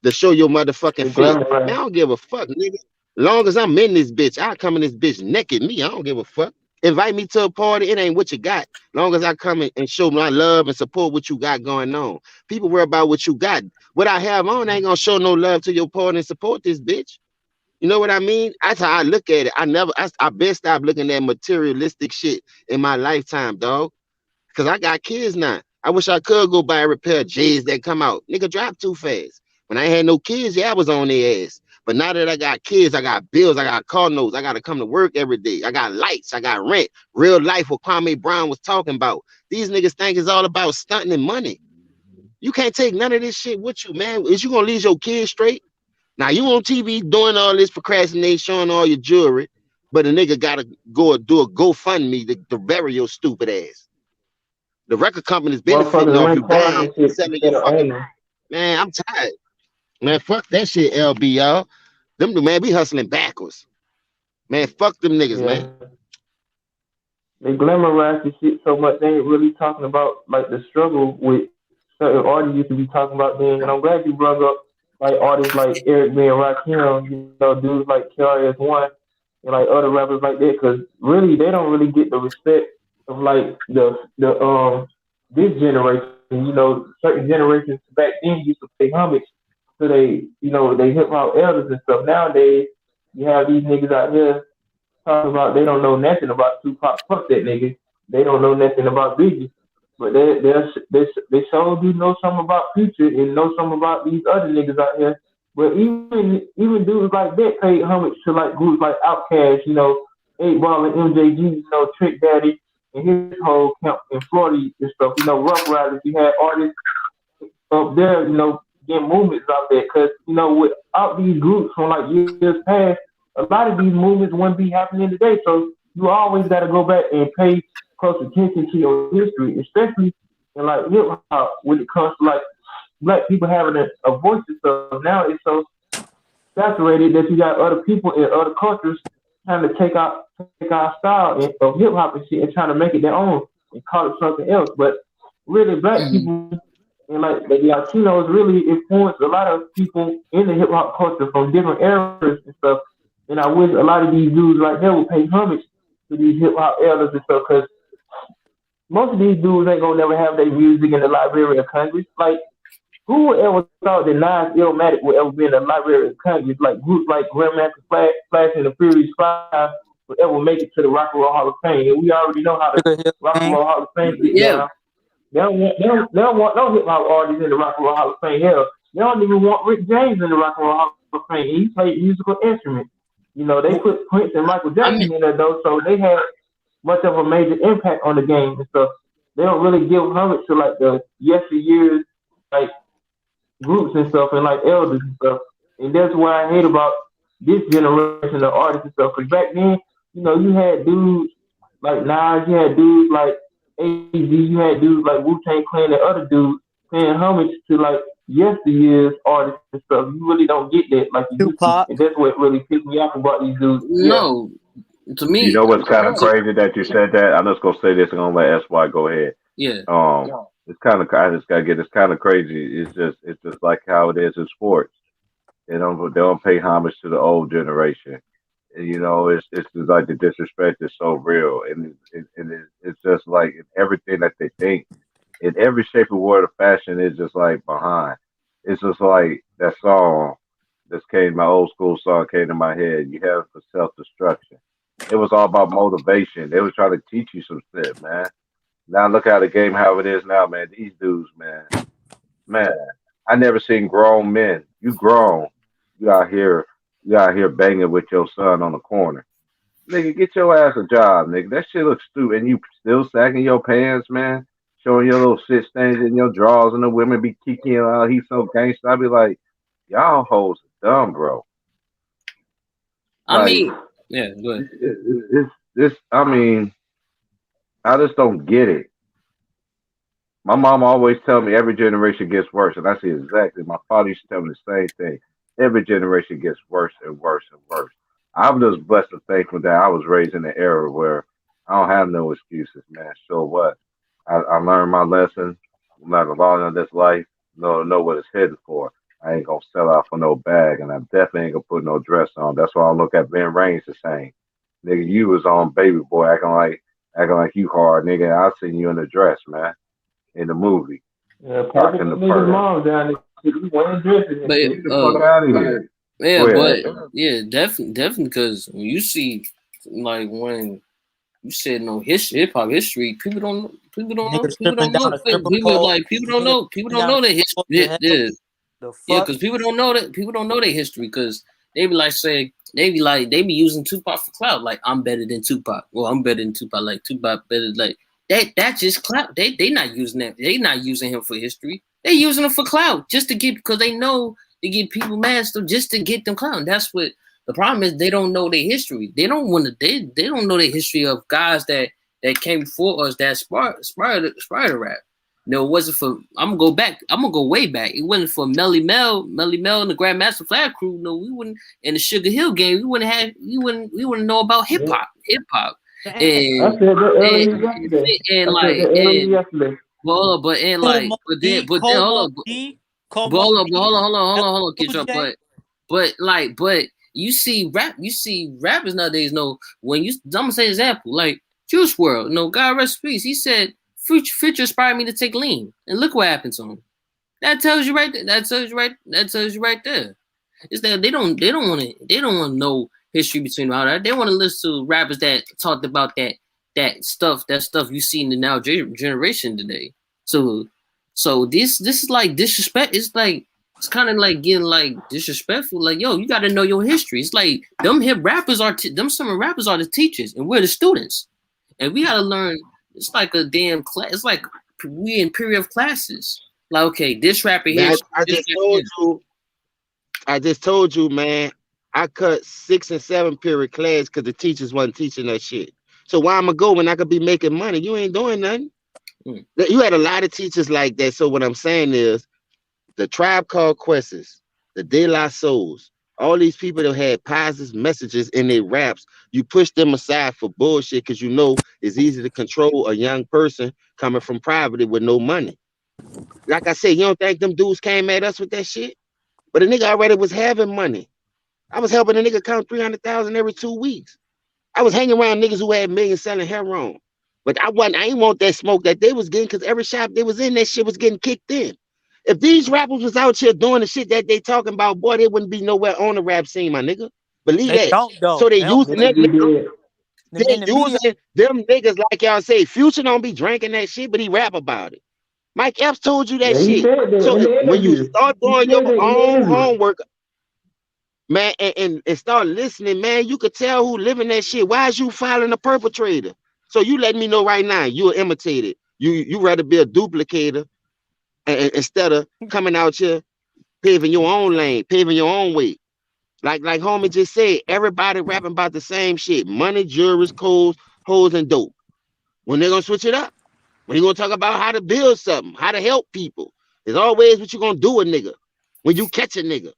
to show your motherfucking fit. Man, I don't give a fuck, nigga. Long as I'm in this bitch, I come in this bitch naked. Me, I don't give a fuck. Invite me to a party, it ain't what you got. Long as I come in and show my love and support what you got going on. People worry about what you got. What I have on ain't gonna show no love to your party and support this bitch. You know what I mean? That's how I look at it. I best stop looking at materialistic shit in my lifetime, dog. Cause I got kids now. I wish I could go buy a repair J's that come out. Nigga drop too fast. When I had no kids, yeah, I was on their ass. But now that I got kids, I got bills, I got car notes, I got to come to work every day. I got lights, I got rent. Real life, what Kwame Brown was talking about. These niggas think it's all about stunting and money. You can't take none of this shit with you, man. Is you gonna leave your kids straight? Now you on TV doing all this procrastination, showing all your jewelry, but a nigga gotta go do a GoFundMe to bury your stupid ass. The record company's benefiting off you dying, selling your fucking. Man, I'm tired. Man, fuck that shit, LB, y'all. Man, we hustling backwards. Man, fuck them niggas, man. They glamorize this shit so much, they ain't really talking about like the struggle with certain artists used to be talking about then. And I'm glad you brought up like artists like Eric B. and Rakim, you know, dudes like KRS-One and like other rappers like that, because really they don't really get the respect of like the this generation. You know, certain generations back then used to pay homage to they hip hop elders and stuff. Nowadays, you have these niggas out here talking about they don't know nothing about Tupac. Fuck that nigga. They don't know nothing about Biggie. But they sure do know something about Future and know something about these other niggas out here. But even dudes like that pay homage to like groups like Outkast, you know, 8 Ball and MJG, you know, Trick Daddy and his whole camp in Florida and stuff. You know, Rough Riders, you had artists up there, you know, getting movements out there. Because, you know, without these groups from like years past, a lot of these movements wouldn't be happening today. So you always got to go back and pay close attention to your history, especially in like hip hop when it comes to like black people having a voice and stuff. Now it's so saturated that you got other people in other cultures trying to take our style of hip hop and shit and trying to make it their own and call it something else. But really, black people and like the Latinos really influence a lot of people in the hip hop culture from different eras and stuff. And I wish a lot of these dudes right there would pay homage to these hip hop elders and stuff, because most of these dudes ain't gonna never have their music in the Library of Congress. Like, who would ever thought that Nas Illmatic would ever be in the Library of Congress? Like groups like Grandmaster Flash and the Furious Five would ever make it to the Rock and Roll Hall of Fame. And we already know how the Rock and Roll Hall of Fame is. Yeah. They don't want no hip hop artists in the Rock and Roll Hall of Fame. Hell, they don't even want Rick James in the Rock and Roll Hall of Fame. He played musical instruments. You know, they put Prince and Michael Jackson in there though, so they had much of a major impact on the game and stuff. They don't really give homage to like the yesteryears like groups and stuff and like elders and stuff. And that's what I hate about this generation of artists and stuff. Because back then, you know, you had dudes like Nas, you had dudes like AZ, you had dudes like Wu-Tang Clan and other dudes paying homage to like yesteryear's artists and stuff. You really don't get that like you used to. And that's what really pissed me off about these dudes. No, To me, You know what's kind of crazy that you said that? I'm just gonna say this and I'm gonna let SY go ahead. Yeah. It's kind of, I just gotta get. It's kind of crazy. It's just like how it is in sports. They don't pay homage to the old generation. And, you know, it's just like the disrespect is so real, and it's just like in everything that they think, in every shape or word of fashion, is just like behind. It's just like that song. My old school song came to my head. You have for self destruction. It was all about motivation. They were trying to teach you some shit, man. Now look how the game how it is now, man. These dudes, man. I never seen grown men. You grown. You out here. You out here banging with your son on the corner. Nigga, get your ass a job, nigga. That shit looks stupid. And you still sagging your pants, man. Showing your little shit stains in your drawers, and the women be kicking you out. He's so gangster. I be like, y'all hoes are dumb, bro. I mean, yeah, go ahead. It's I mean, I just don't get it. My mom always tell me every generation gets worse, and I see exactly. My father used to tell me the same thing. Every generation gets worse and worse and worse. I'm just blessed and thankful that I was raised in an era where I don't have no excuses, man. So what? I learned my lesson. I'm not alone in this life. Know what it's headed for. I ain't gonna sell out for no bag, and I definitely ain't gonna put no dress on. That's why I look at Ben Reigns the same. Nigga, you was on Baby Boy acting like you hard, nigga. I seen you in the dress, man, in the movie. Yeah, rocking the nigga's mom down there. He wearing dresses. Get the fuck out of here. Yeah, but yeah, definitely, because when you see, like, when you said no history, hip hop history, people don't know, people don't know their history. Yeah, because people don't know their history, because they be like saying they be using Tupac for clout, like I'm better than Tupac. Well, I'm better than Tupac, like Tupac better, like that just clout. They not using that. They not using him for history. They using him for clout just to get, because they know to get people mad, so just to get them clout. That's what the problem is. They don't know their history. They don't want to. They don't know the history of guys that came before us that inspired the rap. No, it wasn't for. I'm gonna go way back. It wasn't for Melly Mel, and the Grandmaster Flag Crew. No, we wouldn't. In the Sugar Hill Gang, we wouldn't know about hip hop. And I said that earlier yesterday. But you see rappers nowadays know when you. I'm gonna say an example, like Juice WRLD. No, God rest in peace. He said Future inspired me to take lean, and look what happened to him. That tells you right there. That tells you right there. Is that they don't want to know history between all that. They want to listen to rappers that talked about that stuff you see in the now generation today. So this is like disrespect. It's like, it's kind of like getting like disrespectful. Like, yo, you got to know your history. It's like them hip rappers are summer rappers are the teachers, and we're the students, and we got to learn. It's like a damn class. It's like we in period of classes. Like, okay, this rapper here. I just told you, man. I cut 6 and 7 period class because the teachers wasn't teaching that shit. So why am I go when I could be making money? You ain't doing nothing. You had a lot of teachers like that. So what I'm saying is, the Tribe Called Quest, the De La Souls, all these people that had positive messages in their raps, you push them aside for bullshit because you know it's easy to control a young person coming from poverty with no money. Like I said, you don't think them dudes came at us with that shit? But a nigga already was having money. I was helping a nigga count 300,000 every 2 weeks. I was hanging around niggas who had millions selling heroin. But I ain't want that smoke that they was getting, because every shop they was in, that shit was getting kicked in. If these rappers was out here doing the shit that they talking about, boy, they wouldn't be nowhere on the rap scene, my nigga. Believe that. So they using them niggas. They using them niggas, like y'all say. Future don't be drinking that shit, but he rap about it. Mike Epps told you that shit. So when you start doing your own homework, man, and start listening, man, you could tell who living that shit. Why is you following the perpetrator? So you let me know right now, you'll imitate it. You rather be a duplicator instead of coming out here paving your own lane, paving your own way. Like homie just said, everybody rapping about the same shit: money, jewelry, codes, hoes, and dope. When they're gonna switch it up? When you gonna talk about how to build something, how to help people? It's always what you gonna do a nigga when you catch a nigga.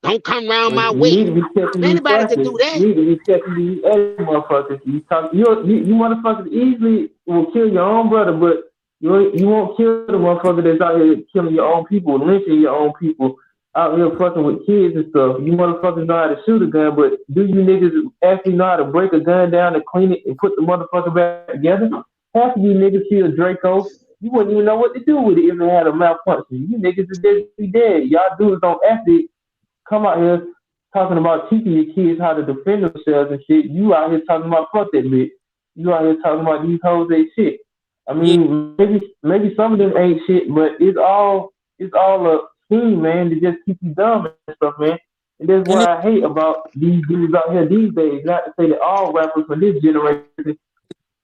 Don't come around my You need way. to be checking these Anybody could practices. do that. You need to be checking these other motherfuckers. You motherfuckers easily will kill your own brother, but you won't kill the motherfucker that's out here killing your own people, lynching your own people, out here fucking with kids and stuff. You motherfuckers know how to shoot a gun, but do you niggas actually know how to break a gun down and clean it and put the motherfucker back together? Half of you niggas kill Draco. You wouldn't even know what to do with it if it had a malfunction. You niggas would be dead. Y'all dudes don't actually come out here talking about teaching your kids how to defend themselves and shit. You out here talking about fuck that bitch. You out here talking about these hoes ain't shit. I mean, maybe some of them ain't shit, but it's all a scheme, man, to just keep you dumb and stuff, man. And that's what I hate about these dudes out here these days. Not to say that all rappers for this generation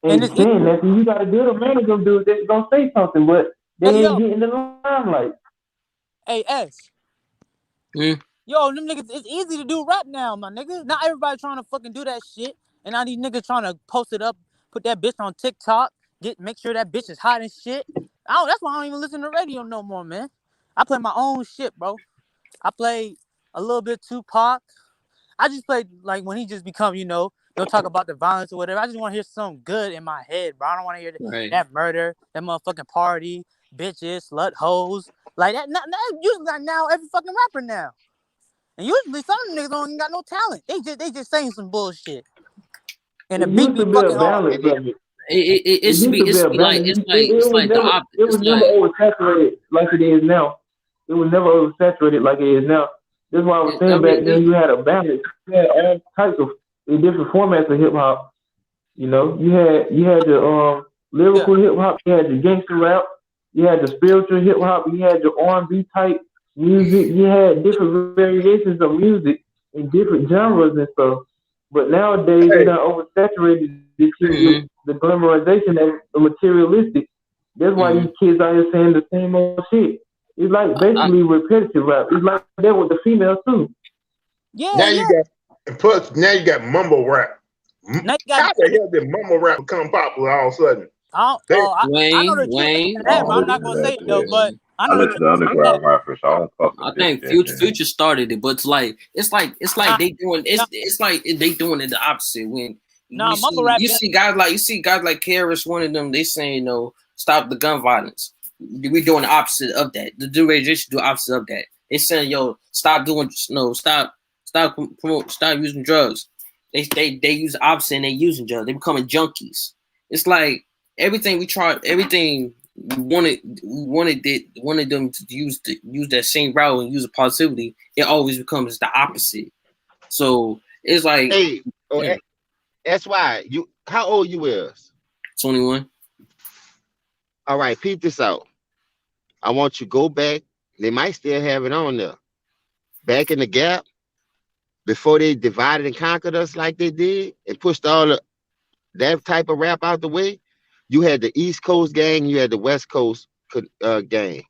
ain't saying nothing. You got a good amount of them dudes that's gonna say something, but they ain't getting the limelight. Hey, S. Yo, them niggas, it's easy to do rap now, my nigga. Not everybody trying to fucking do that shit. And now these niggas trying to post it up, put that bitch on TikTok, make sure that bitch is hot and shit. That's why I don't even listen to radio no more, man. I play my own shit, bro. I play a little bit Tupac. I just played like when he just become, they'll talk about the violence or whatever. I just want to hear something good in my head, bro. I don't want to hear that murder, that motherfucking party, bitches, slut hoes. Like that, usually now every fucking rapper now. And usually some of them niggas don't even got no talent. They just saying some bullshit. And the beat be fucking hard. It's like the opposite. It was never oversaturated like it is now. It was never oversaturated like it is now. That's why I was saying back then you had a balance. You had all types of different formats of hip hop. You had the lyrical hip hop, you had the gangster rap, you had the spiritual hip hop, you had the R&B type music, you had different variations of music in different genres and stuff. But nowadays they done oversaturated this shit with the glamorization of the materialistic. That's why these kids out here saying the same old shit. It's like basically repetitive rap. It's like that with the females too. Yeah. Now you got mumble rap. How the hell did mumble rap become popular all of a sudden? I know the Wayne. That, I'm not gonna say it though, but I know the underground rappers. I think Future started it, but it's like they doing it the opposite. When you see guys like Karis, one of them, they saying stop the gun violence. We doing the opposite of that. The generation do the opposite of that. They saying stop doing stop using drugs. They use the opposite and they using drugs. They becoming junkies. It's like everything we wanted them to use that same route and use the positivity. It always becomes the opposite. So it's like, that's why how old you is? 21. All right, peep this out. I want you to go back. They might still have it on there. Back in the gap, before they divided and conquered us like they did and pushed all that type of rap out the way, you had the East Coast gang, you had the West Coast gang.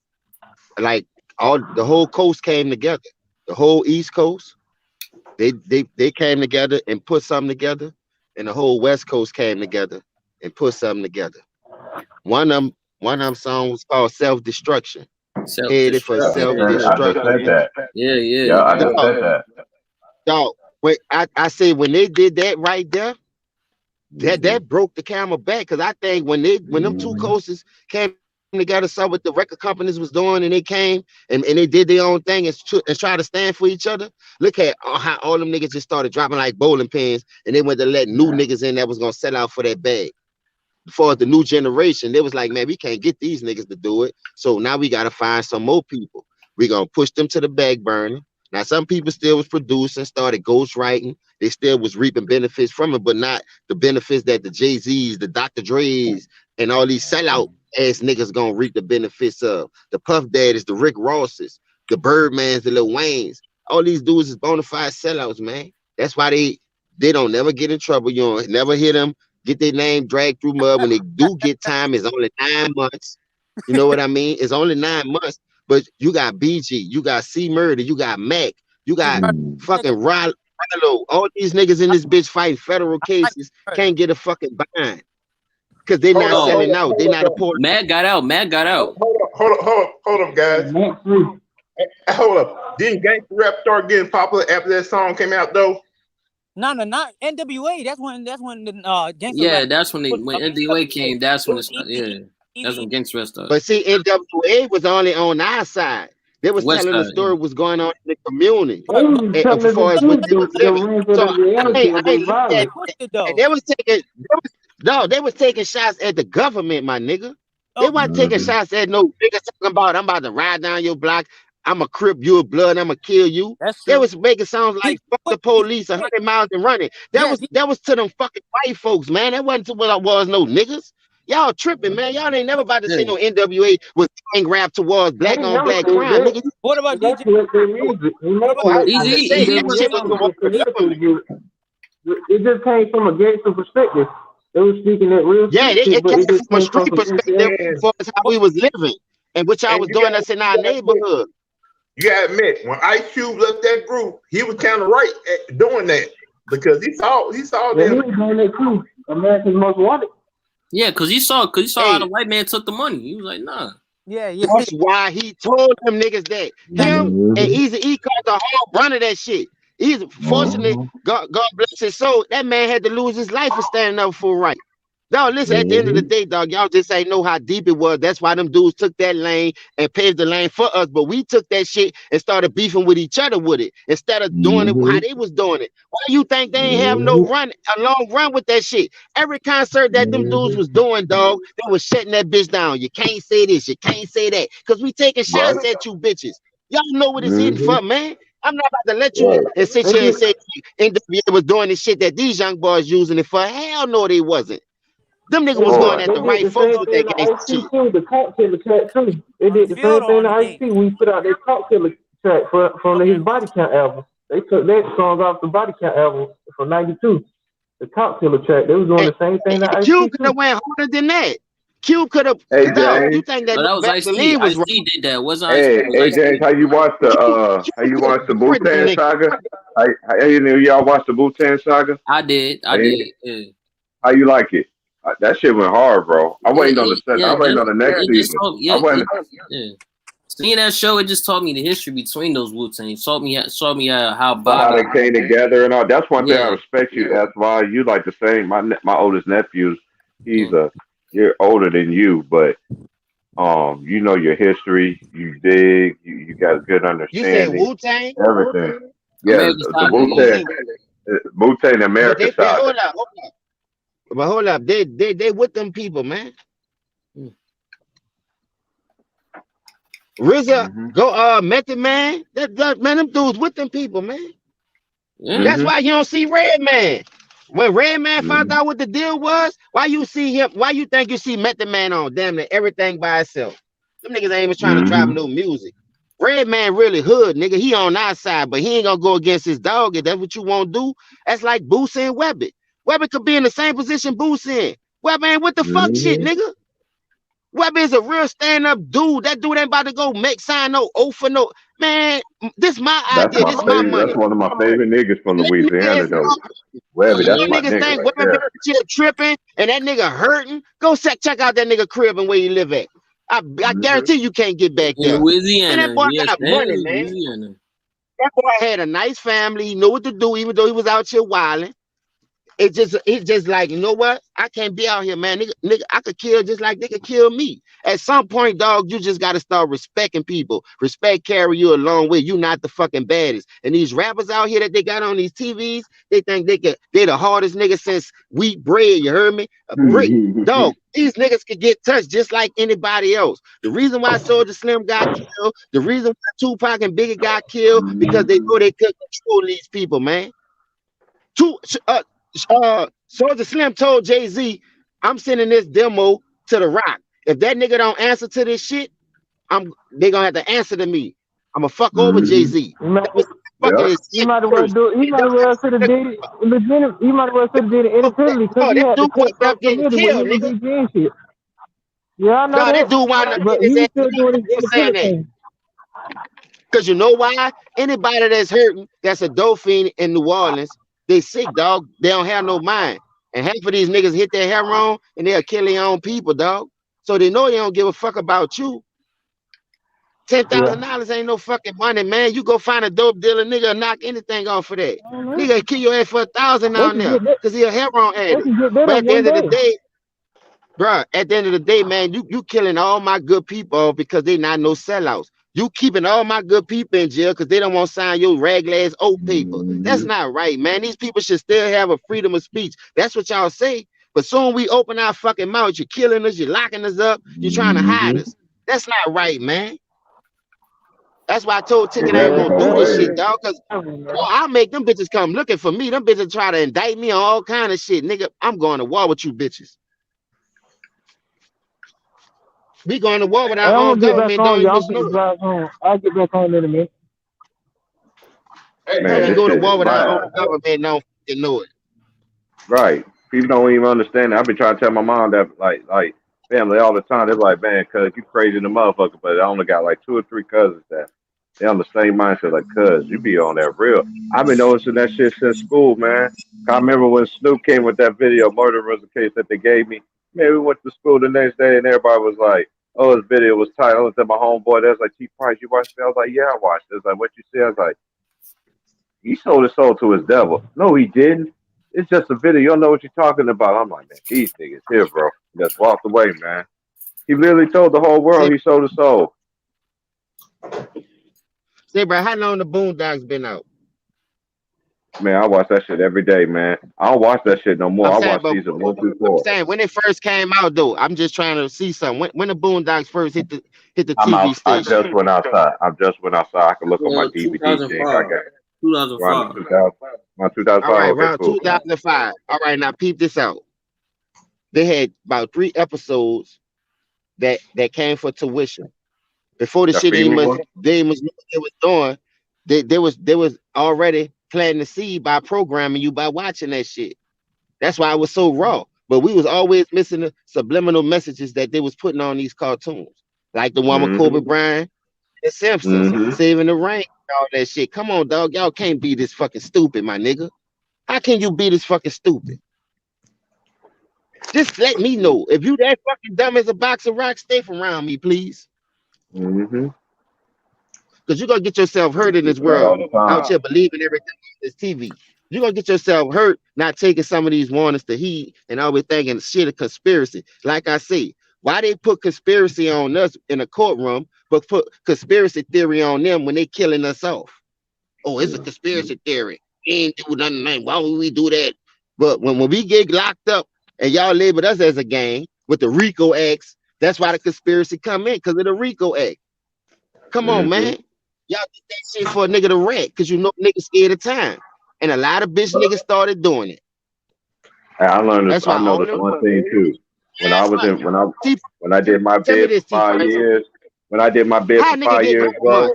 Like the whole coast came together. The whole East Coast, they came together and put something together, and the whole West Coast came together and put something together. One of them songs was called Self-Destruction. Headed for self-destruction. Yeah, I just said that. Dog, wait, I say when they did that right there, that broke the camel back, because I think when them two coasts came together, saw what the record companies was doing, and they came and they did their own thing and tried to stand for each other. Look at how all them niggas just started dropping like bowling pins, and they went to let new niggas in that was gonna sell out for that bag. For the new generation, they was like, man, we can't get these niggas to do it, so now we gotta find some more people. We're gonna push them to the back burner. Now, some people still was producing, started ghostwriting. They still was reaping benefits from it, but not the benefits that the Jay-Z's, the Dr. Dre's, and all these sellout ass niggas gonna reap the benefits of. The Puff Daddies, the Rick Rosses, the Birdmans, the Lil Waynes. All these dudes is bona fide sellouts, man. That's why they don't never get in trouble. You don't never hear them get their name dragged through mud. When they do get time, it's only 9 months. You know what I mean? It's only 9 months. But you got BG, you got C Murder, you got Mac, you got fucking Rollo. All these niggas in this bitch fighting federal cases can't get a fucking bind because they not selling out. They not a port. Mac got out. Hold up, guys. Hold up. Didn't gangster rap start getting popular after that song came out though? No, not NWA. That's when the gangster Yeah, rap. that's when NDA came. That's when it started. Yeah, that's when gangster rap started. But see, NWA was only on our side. They was West telling the side, story yeah. was going on in the community Telling as far as what they was living. So reality I of ain't the look at violence. it. And they was taking shots at the government, my nigga. They weren't taking shots at no niggas talking about I'm about to ride down your block, I'm a crip you a blood, I'm gonna kill you. That's They true. was making sounds like fuck the police 100 miles and running. That was to them fucking white folks, man. That wasn't to what I was no niggas. Y'all tripping, man. Y'all ain't never about to say no NWA was gang rap towards black on black crime, nigga. What about That's DJ? what they music. I'm just saying that shit was going on the government. It just came from a gangster perspective. They were speaking that real shit, it but came it just from a came from street perspective as far as how we was living and what y'all was doing us in our neighborhood. You gotta admit, when Ice Cube left that group, he was kind of right at doing that because he saw he them. was doing that too. America's Most Wanted. Yeah, cause he saw how the white man took the money. He was like, nah. Yeah. That's why he told them niggas that him and Eazy-E caused the whole brunt of that shit. Fortunately, God bless his soul, that man had to lose his life for standing up for right. Dog, listen, at the end of the day, dog, y'all just ain't know how deep it was. That's why them dudes took that lane and paved the lane for us. But we took that shit and started beefing with each other with it instead of doing it how they was doing it. Why you think they ain't have no a long run with that shit? Every concert that them dudes was doing, dog, they was shutting that bitch down. You can't say this, you can't say that. Because we taking shots at you bitches. Y'all know what it's hitting for, man. I'm not about to let you and sit here and say NWA was doing the shit that these young boys using it for. Hell no, they wasn't. Them niggas was going at the right folks with that gangster shit. The Cop Killer track too. They did the same thing to Ice-T. We put out that Cop Killer track from his Body Count album. They took that song off the Body Count album from '92. The Cop Killer track. They was doing the same thing to Ice-T. Cube could have went harder than that. Cube could have. Hey, Dog, you think that was Vaseline was wrong? Ice-T did that. Wasn't Hey, Ice-T? James, how you watch the Wu-Tang saga? Y'all watch the Wu-Tang saga? I did. Yeah. How you like it? That shit went hard, bro. I'm waiting on the next season. Seeing that show, it just taught me the history between those Wu-Tang. Taught me how they came together and all. That's one thing I respect you. That's why you like the same. My oldest nephew, he's a year older than you, but you know your history. You dig. You got a good understanding. You said Wu-Tang? Everything. Yeah, the Wu-Tang America side. Hold up. They with them people, man. RZA, go Method Man. That man, them dudes with them people, man. That's why you don't see Redman. When Redman found out what the deal was, why you see him? Why you think you see Method Man on damn near everything by itself? Them niggas ain't even trying to drop no music. Redman really hood, nigga. He on our side, but he ain't gonna go against his dog. If that's what you want to do, that's like Boosie and Webbit. Webbit could be in the same position Boosie in. Webbit ain't what the fuck shit, nigga. Webbit is a real stand-up dude. That dude ain't about to go sign no oath for no. Man, this my idea. This my money. That's one of my favorite niggas from Louisiana, though. Webbit, that's my niggas nigga think right there. Webbit tripping and that nigga hurting. Go check out that nigga crib and where you live at. I guarantee you can't get back there. In Louisiana. And that boy got money, man. Louisiana. That boy had a nice family. He knew what to do, even though he was out here wilding. It's just like, you know what? I can't be out here, man. Nigga, I could kill just like they could kill me. At some point, dog, you just gotta start respecting people. Respect carry you a long way. You not the fucking baddest. And these rappers out here that they got on these TVs, they think they the hardest niggas since wheat bread. You heard me? A brick, dog. These niggas could get touched just like anybody else. The reason why Soulja Slim got killed, the reason why Tupac and Biggie got killed, because they know they couldn't control these people, man. Soulja Slim told Jay-Z, I'm sending this demo to The Rock. If that nigga don't answer to this shit, they gonna have to answer to me. I'm gonna fuck over Jay-Z. He might as well do. He might as well should have did it. He might as well should have did it independently because he had to cut stuff getting killed, nigga. Shit. Yeah, I know that dude wound up but he's still doing his independent thing. Because you know why? Anybody that's hurting, that's a dope fiend in New Orleans, they sick, dog. They don't have no mind. And half of these niggas hit their hair wrong and they'll kill their own people, dog. So they know they don't give a fuck about you. $10,000 ain't no fucking money, man. You go find a dope dealer, nigga, and knock anything off for that. Nigga kill your ass for $1,000 down there because he a heroin addict. But at the end of the day, bro, at the end of the day, man, you killing all my good people because they not no sellouts. You keeping all my good people in jail because they don't want to sign your rag ass old paper. That's not right, man. These people should still have a freedom of speech. That's what y'all say. But soon we open our fucking mouth, you're killing us, you're locking us up, you're trying to hide us. That's not right, man. That's why I told Ticket I ain't gonna do this shit, dog. Cause I'll make them bitches come looking for me. Them bitches try to indict me on all kind of shit, nigga. I'm going to war with you bitches. We going to war with our own government, don't you just know it? I'll get back on in a minute. Man, We go to war with our own government, don't fucking know it. Right. People don't even understand that. I've been trying to tell my mom that, like family all the time. They're like, man, cuz you crazy the motherfucker, but I only got like 2 or 3 cousins that they on the same mindset. Like, cuz you be on that real. I've been noticing that shit since school, man. I remember when Snoop came with that video, Murder was the case that they gave me. Man, we went to school the next day and everybody was like, oh, this video was tight. I looked at my homeboy. They was like, T Price, you watched it? I was like, yeah, I watched it. It was like, what you see? I was like, he sold his soul to his devil. No, he didn't. It's just a video. You don't know what you're talking about. I'm like, man, these niggas here, bro. He just walked away, man. He literally told the whole world he sold his soul. Say, bro, how long the Boondocks been out? Man, I watch that shit every day, man. I don't watch that shit no more. I watch season 1 through 4. I'm saying when it first came out, though, I'm just trying to see something. When the Boondocks first hit the TV station. I just went outside. I can look on my DVD thing. I got 2005. Around 2005. All right, okay, around cool. 2005. All right, now peep this out. They had about 3 episodes that came for tuition. Before the shit they was know what they was doing, they was already planting the seed by programming you by watching that shit. That's why it was so raw. But we was always missing the subliminal messages that they was putting on these cartoons, like the one with Kobe Bryant, the Simpsons, Saving the Rain, all that shit. Come on, dog, y'all can't be this fucking stupid, my nigga. How can you be this fucking stupid? Just let me know if you that fucking dumb as a box of rocks. Stay from around me, please. Because you're gonna get yourself hurt in this world out here believing everything on this TV. You're gonna get yourself hurt not taking some of these warnings to heed and always thinking shit a conspiracy. Like I say, why they put conspiracy on us in a courtroom, but put conspiracy theory on them when they killing us off? Oh, it's a conspiracy theory. Ain't do nothing. Why would we do that? But when we get locked up and y'all labeled us as a gang with the RICO Acts, that's why the conspiracy come in, because of the RICO Act. Come on, man. Y'all did that shit for a nigga to wreck because you know niggas scared of time. And a lot of bitch niggas started doing it. I learned this. I noticed one thing too. When I did my bid for 5 years, when I did my bid for 5 years, bro,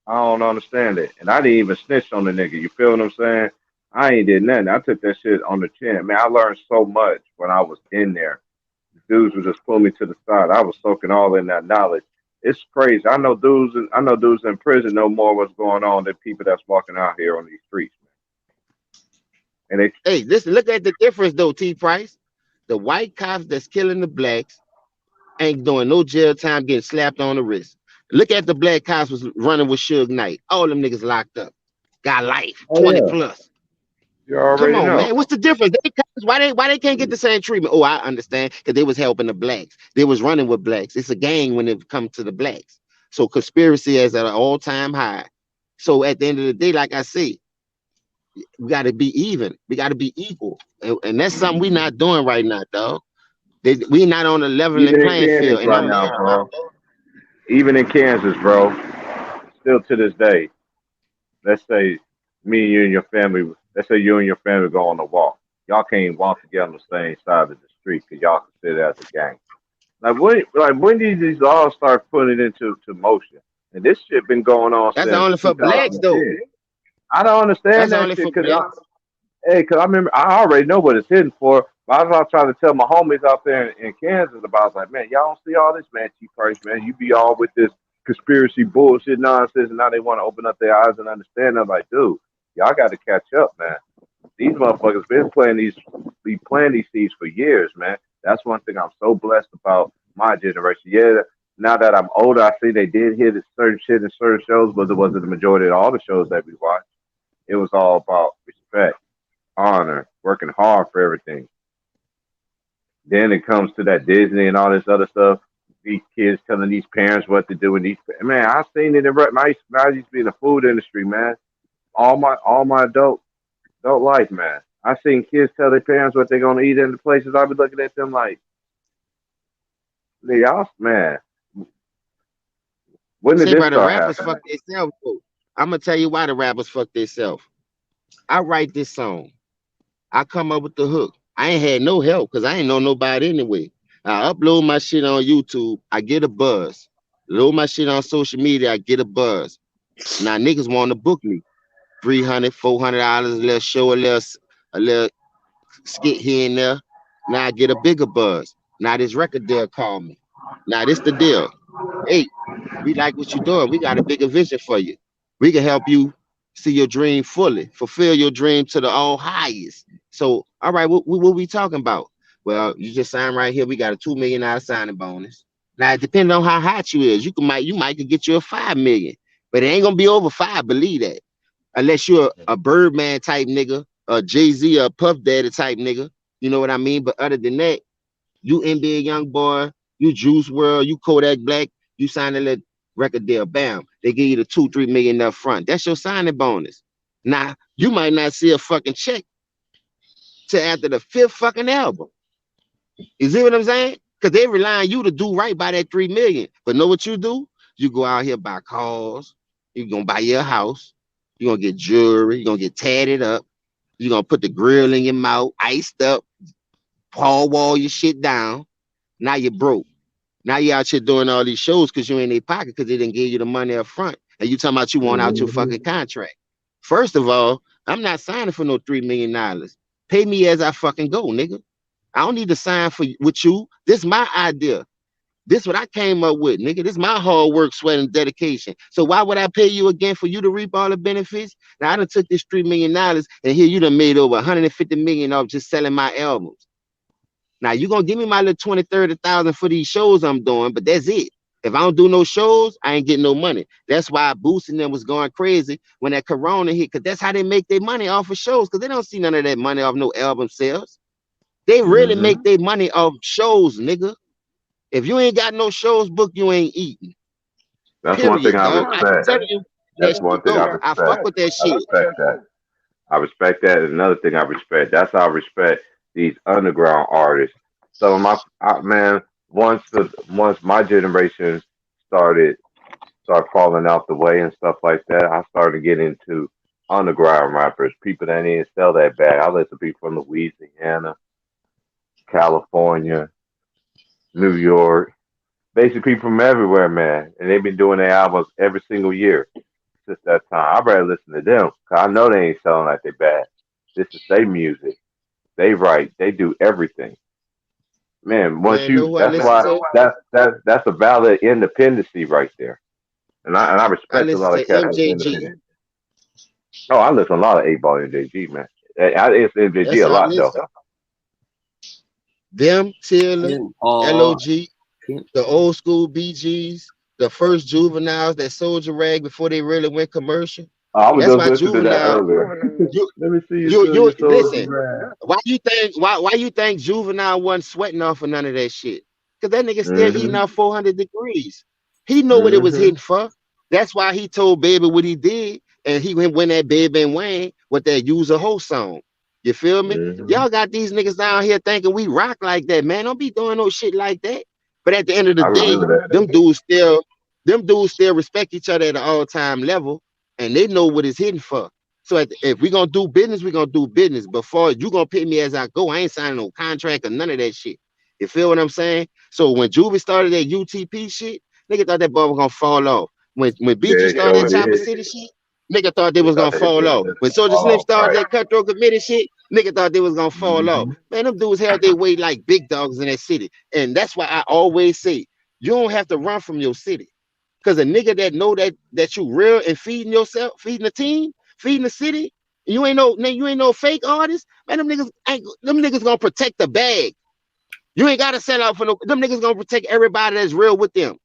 I don't understand it. And I didn't even snitch on the nigga. You feel what I'm saying? I ain't did nothing. I took that shit on the chin. Man, I learned so much when I was in there. Dudes would just pull me to the side. I was soaking all in that knowledge. It's crazy. I know dudes in prison know more what's going on than people that's walking out here on these streets, man. And hey, listen, look at the difference though, T Price. The white cops that's killing the blacks ain't doing no jail time, getting slapped on the wrist. Look at the black cops was running with Suge Knight. All them niggas locked up. Got life, 20 plus. You already Come on, know. man. What's the difference? Why they can't get the same treatment? Oh, I understand. Because they was helping the blacks. They was running with blacks. It's a gang when it comes to the blacks. So conspiracy is at an all-time high. So at the end of the day, like I say, we got to be even. We got to be equal. And that's something we not doing right now, dog. We not on a leveling playing field. Right now, bro. Even in Kansas, bro. Still to this day, let's say me and you and your family, let's say you and your family go on a walk. Y'all can't walk together on the same side of the street because y'all consider it as a gang. When did these laws start putting it into motion? And this shit been going on. That's only for blacks, though. I don't understand that shit because I remember I already know what it's hidden for. But I was trying to tell my homies out there in Kansas about. I was like, man, y'all don't see all this, man. T Price, man, you be all with this conspiracy bullshit nonsense, and now they want to open up their eyes and understand. I'm like, dude, y'all got to catch up, man. These motherfuckers been planting these seeds for years, man. That's one thing I'm so blessed about my generation. Yeah, now that I'm older, I see they did hit certain shit in certain shows, but it wasn't the majority of all the shows that we watched. It was all about respect, honor, working hard for everything. Then it comes to that Disney and all this other stuff. These kids telling these parents what to do, and these man, I seen it in I used to be in the food industry, man. All my adult life, man. I seen kids tell their parents what they're gonna eat in the places. I be looking at them like, y'all, man. When did Say, this bro, the start rappers happening? fuck themselves. I'm gonna tell you why the rappers fuck themselves. I write this song. I come up with the hook. I ain't had no help because I ain't know nobody anyway. I upload my shit on YouTube. I get a buzz. Load my shit on social media. I get a buzz. Now niggas want to book me. $300, $400, a little show, a little skit here and there. Now I get a bigger buzz. Now this record deal call me. Now this the deal. Hey, we like what you're doing. We got a bigger vision for you. We can help you see your dream fully, fulfill your dream to the all highest. So, all right, what we talking about? Well, you just signed right here. We got a $2 million signing bonus. Now, it depends on how hot you is. You might could get you a 5 million, but it ain't gonna be over 5. Believe that, unless you're a Birdman type nigga, a Jay-Z, or a Puff Daddy type nigga. You know what I mean? But other than that, you NBA young boy, you Juice World, you Kodak Black, you sign a little record deal, bam, they give you the 2-3 million up front. That's your signing bonus. Now, you might not see a fucking check till after the 5th fucking album. You see what I'm saying? Because they rely on you to do right by that 3 million. But know what you do? You go out here, buy cars, you're gonna buy your house, you're gonna get jewelry, you're gonna get tatted up, you're gonna put the grill in your mouth, iced up, paw wall your shit down. Now you're broke. Now you out here doing all these shows because you in their pocket because they didn't give you the money up front. And you talking about you want out your fucking contract. First of all, I'm not signing for no $3 million. Pay me as I fucking go, nigga. I don't need to sign with you. This is my idea. This is what I came up with, nigga. This is my hard work, sweat, and dedication. So why would I pay you again for you to reap all the benefits? Now I done took this $3 million and here you done made over 150 million off just selling my albums. Now you gonna give me my little 20, 30,000 for these shows I'm doing, but that's it. If I don't do no shows, I ain't getting no money. That's why boosting them was going crazy when that Corona hit, because that's how they make their money off of shows, because they don't see none of that money off no album sales. They really make their money off shows, nigga. If you ain't got no shows booked, you ain't eating. That's Period, one thing I dog. I respect. tell you, That's one thing I respect. I fuck with that shit. I respect that. I respect that. And another thing I respect. That's how I respect these underground artists. Some of man, once my generation started falling out the way and stuff like that, I started getting into underground rappers, people that didn't sell that bad. I listen to people from Louisiana, California, New York, basically people from everywhere, man. And they've been doing their albums every single year since that time. I'd rather listen to them because I know they ain't selling like they bad. This is their music. They write. They do everything. Man, that's a valid independency right there. And I respect a lot of cats. Oh, I listen to a lot of 8 Ball and JG, man. I listen to MJG a lot though. Them, Taylor, LOG, the old school BGs, the first Juveniles, that Soldier Rag before they really went commercial. That's why Juvenile. Let me see you listen. Why you think Juvenile wasn't sweating off of none of that shit? Because that nigga still eating out 400 degrees. He know what it was hitting for. That's why he told Baby what he did, and he went when that Baby and Wayne with that Use a Hoe song. You feel me? Y'all got these niggas down here thinking we rock like that, man. Don't be doing no shit like that. But at the end of the day, them dudes still respect each other at an all-time level, and they know what it's hitting for. So if we're gonna do business, we're gonna do business. Before you gonna pay me as I go, I ain't signing no contract or none of that shit. You feel what I'm saying? So when Juvie started that UTP shit, nigga thought that ball was gonna fall off. When BG started that Chopper City shit, nigga thought they was gonna fall off. When Soulja Slim started that Cutthroat Committee shit, nigga thought they was gonna fall off. Man, them dudes held their weight like big dogs in that city. And that's why I always say, you don't have to run from your city. Because a nigga that know that you real and feeding yourself, feeding the team, feeding the city, you ain't no fake artist, man, them niggas gonna protect the bag. You ain't gotta sell out for no, them niggas gonna protect everybody that's real with them.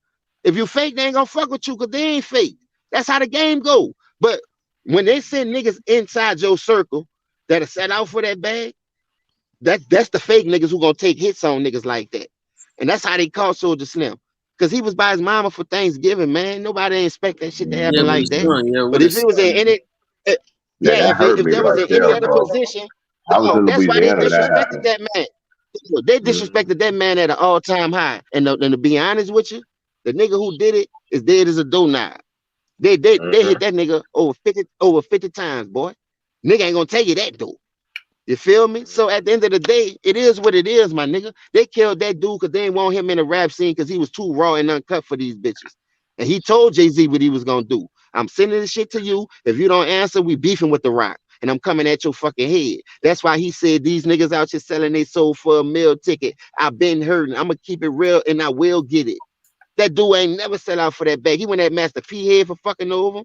If you fake, they ain't gonna fuck with you because they ain't fake. That's how the game go. But when they send niggas inside your circle that are set out for that bag, that's the fake niggas who gonna take hits on niggas like that. And that's how they caught Soldier Slim. Because he was by his mama for Thanksgiving, man. Nobody ain't expect that shit to happen like that. But if it was in any if there was in any other position, that's why they disrespected that man. They disrespected that man at an all-time high. And to be honest with you, the nigga who did it is dead as a doorknob. They hit that nigga over 50 times, boy. Nigga ain't gonna tell you that though. You feel me? So at the end of the day, it is what it is, my nigga. They killed that dude because they didn't want him in the rap scene because he was too raw and uncut for these bitches. And he told Jay-Z what he was gonna do. I'm sending this shit to you. If you don't answer, we beefing with The Rock. And I'm coming at your fucking head. That's why he said these niggas out here selling their soul for a meal ticket. I've been hurting. I'm gonna keep it real and I will get it. That dude ain't never sell out for that bag. He went at Master P head for fucking over.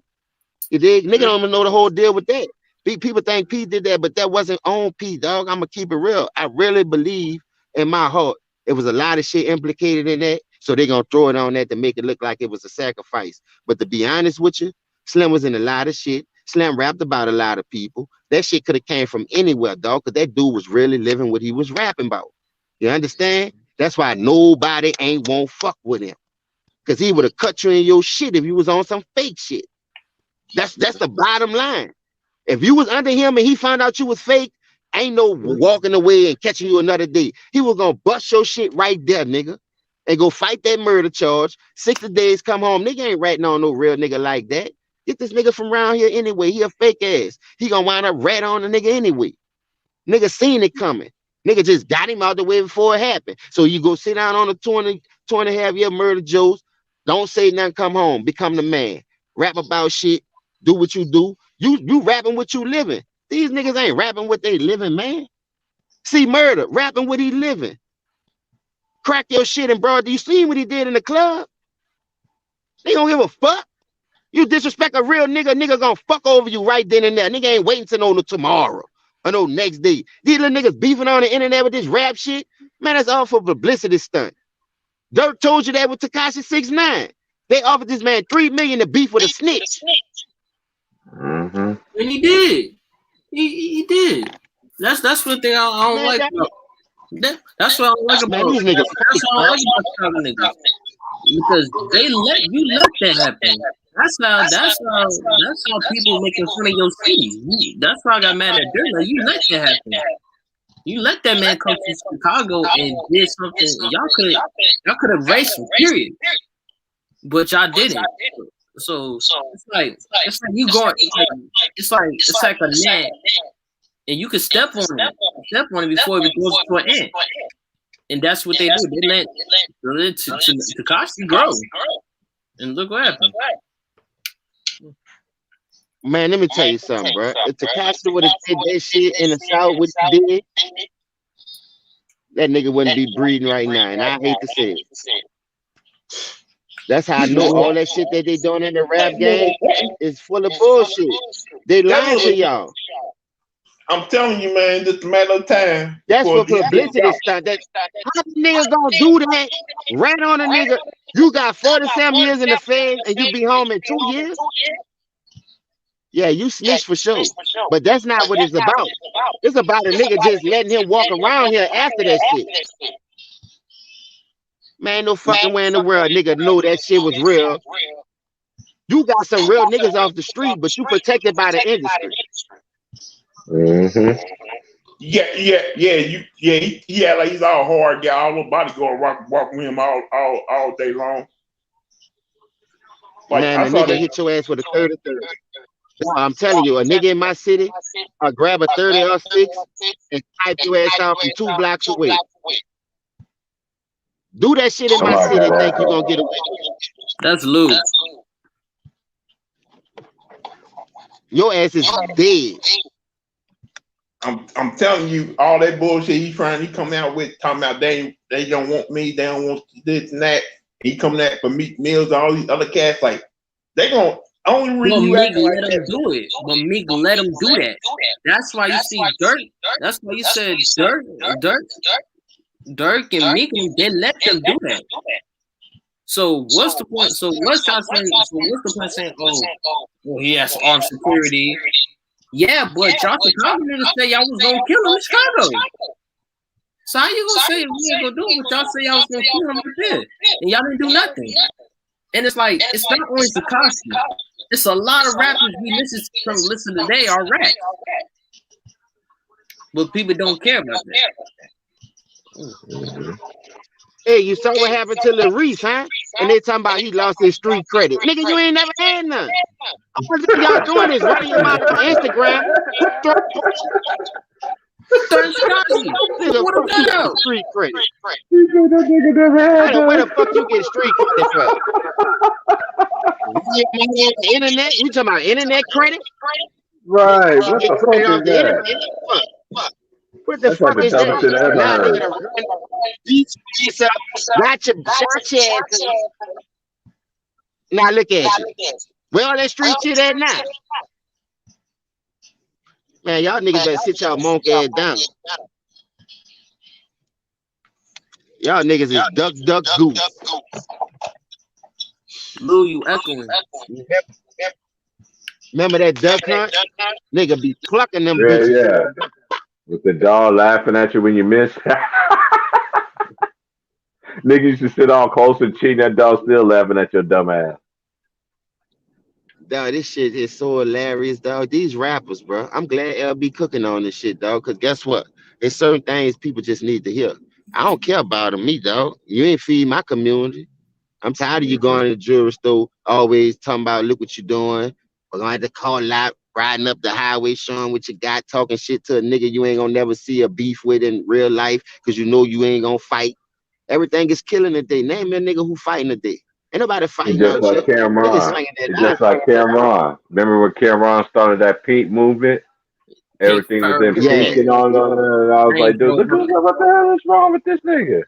You dig? Nigga don't even know the whole deal with that. People think P did that, but that wasn't on P, dog. I'm gonna keep it real. I really believe in my heart it was a lot of shit implicated in that. So they're gonna throw it on that to make it look like it was a sacrifice. But to be honest with you, Slim was in a lot of shit. Slim rapped about a lot of people. That shit could have came from anywhere, dog, because that dude was really living what he was rapping about. You understand? That's why nobody ain't won't fuck with him. Because he would have cut you in your shit if you was on some fake shit. That's the bottom line. If you was under him and he found out you was fake, ain't no walking away and catching you another day. He was gonna bust your shit right there, nigga, and go fight that murder charge. 60 days, come home. Nigga ain't ratting on no real nigga like that. Get this nigga from around here anyway. He a fake ass. He gonna wind up rat on the nigga anyway. Nigga seen it coming. Nigga just got him out the way before it happened. So you go sit down on the 2.5-year murder jokes. Don't say nothing, come home. Become the man. Rap about shit. Do what you do. You rapping what you living. These niggas ain't rapping what they living, man. See Murder, rapping what he living. Crack your shit and broad. You seen what he did in the club? They don't give a fuck. You disrespect a real nigga gonna fuck over you right then and there. Nigga ain't waiting till no tomorrow or no next day. These little niggas beefing on the internet with this rap shit. Man, that's all for publicity stunt. Dirk told you that with Tekashi 6ix9ine. They offered this man $3 million to beef with a snitch. And he did. He did. That's what thing I don't man, like about. That's what I don't like about these niggas. That's what I don't like about niggas. Because you let that happen. That's how people making fun of your city. That's why I got mad at Dirk. Like, you let that happen. You let that man come to Chicago and did something. Y'all could have raced him, period. But y'all didn't. So it's like you going. It's like a net, and you can step on it before it goes to an end. And that's what they do. They let Tekashi grow, and look what happened. Man, let me tell you something, bro. If Tekashi would have did that shit in the South, what he did, that nigga wouldn't be breathing right now. And I hate to say it. That's how I know all that shit that they doing in the rap game is full of bullshit. They lying to y'all. I'm telling you, man, just a matter of time. That's what publicity stunt. How the nigga gonna do that? Rat on a nigga. You got 47 years in the feds and you be home in 2 years? Yeah, you snitch for sure. But that's not what it's about. It's about a nigga just letting him walk around here after that shit. Man, no fucking way in the world nigga know that shit was real. You got some real niggas off the street, but you protected by the industry. He had like he's all hard, got all the body going walk with him all day long. Like, man, the nigga hit your ass with a 30. I'm telling you, a nigga in my city, I'll grab a 30 or 6 and type your ass out from 2 blocks away. Do that shit in my city and think you're gonna get away. That's loose. Your ass is dead. I'm telling you, all that bullshit he come out with, talking about they don't want me, they don't want this and that. He coming at for Meek Mills, all these other cats, like they gonna only reason you Meek let him do it. But Meek let him do that. That's why you see Dirk. That's why you said Dirk and Meek, they let them do that. So what's the point? So what's y'all saying? So what's the point saying? Oh, well, he has armed security. Yeah, but y'all Chicago niggas say y'all was gonna kill him in Chicago. So how you gonna say we ain't gonna do it? But y'all say y'all was gonna kill him right there, and y'all didn't do nothing. And it's like it's not only Tekashi. It's a lot of rappers we listen today are rap, but people don't care about that. Hey, you saw what happened to Lil Reese, huh? And they talking about he lost his street credit. Nigga, you ain't never had none. All y'all doing is running your mouth on Instagram. Nigga, fuck you, street credit. I don't know where the fuck you get street credit from. The internet? You talking about internet credit? Right. What the fuck is that? What the fuck is that? Now nigga beach yourself, not your ass. Now look at you. Where all that street shit at now? Man, y'all niggas better sit y'all monk ass down. Y'all niggas is duck goose. Lou, you echoing. Remember that duck hunt? Nigga be clucking them bitches. Yeah. With the dog laughing at you when you miss. Nigga used to sit all close and cheating. That dog still laughing at your dumb ass. Dog, this shit is so hilarious, dog. These rappers, bro. I'm glad LB cooking on this shit, dog. Because guess what? There's certain things people just need to hear. I don't care about them, me, dog. You ain't feed my community. I'm tired of you going to the jewelry store, always talking about, look what you're doing. We're going to have to call out, riding up the highway, showing what you got, talking shit to a nigga you ain't going to never see a beef with in real life because you know you ain't going to fight. Everything is killing today. Name me a nigga who fighting today. Ain't nobody fighting Just like Cameron. Just like Cameron. Remember when Cameron started that pink movement? Everything was in pink and all that. And I was like, dude, what the hell is wrong with this nigga?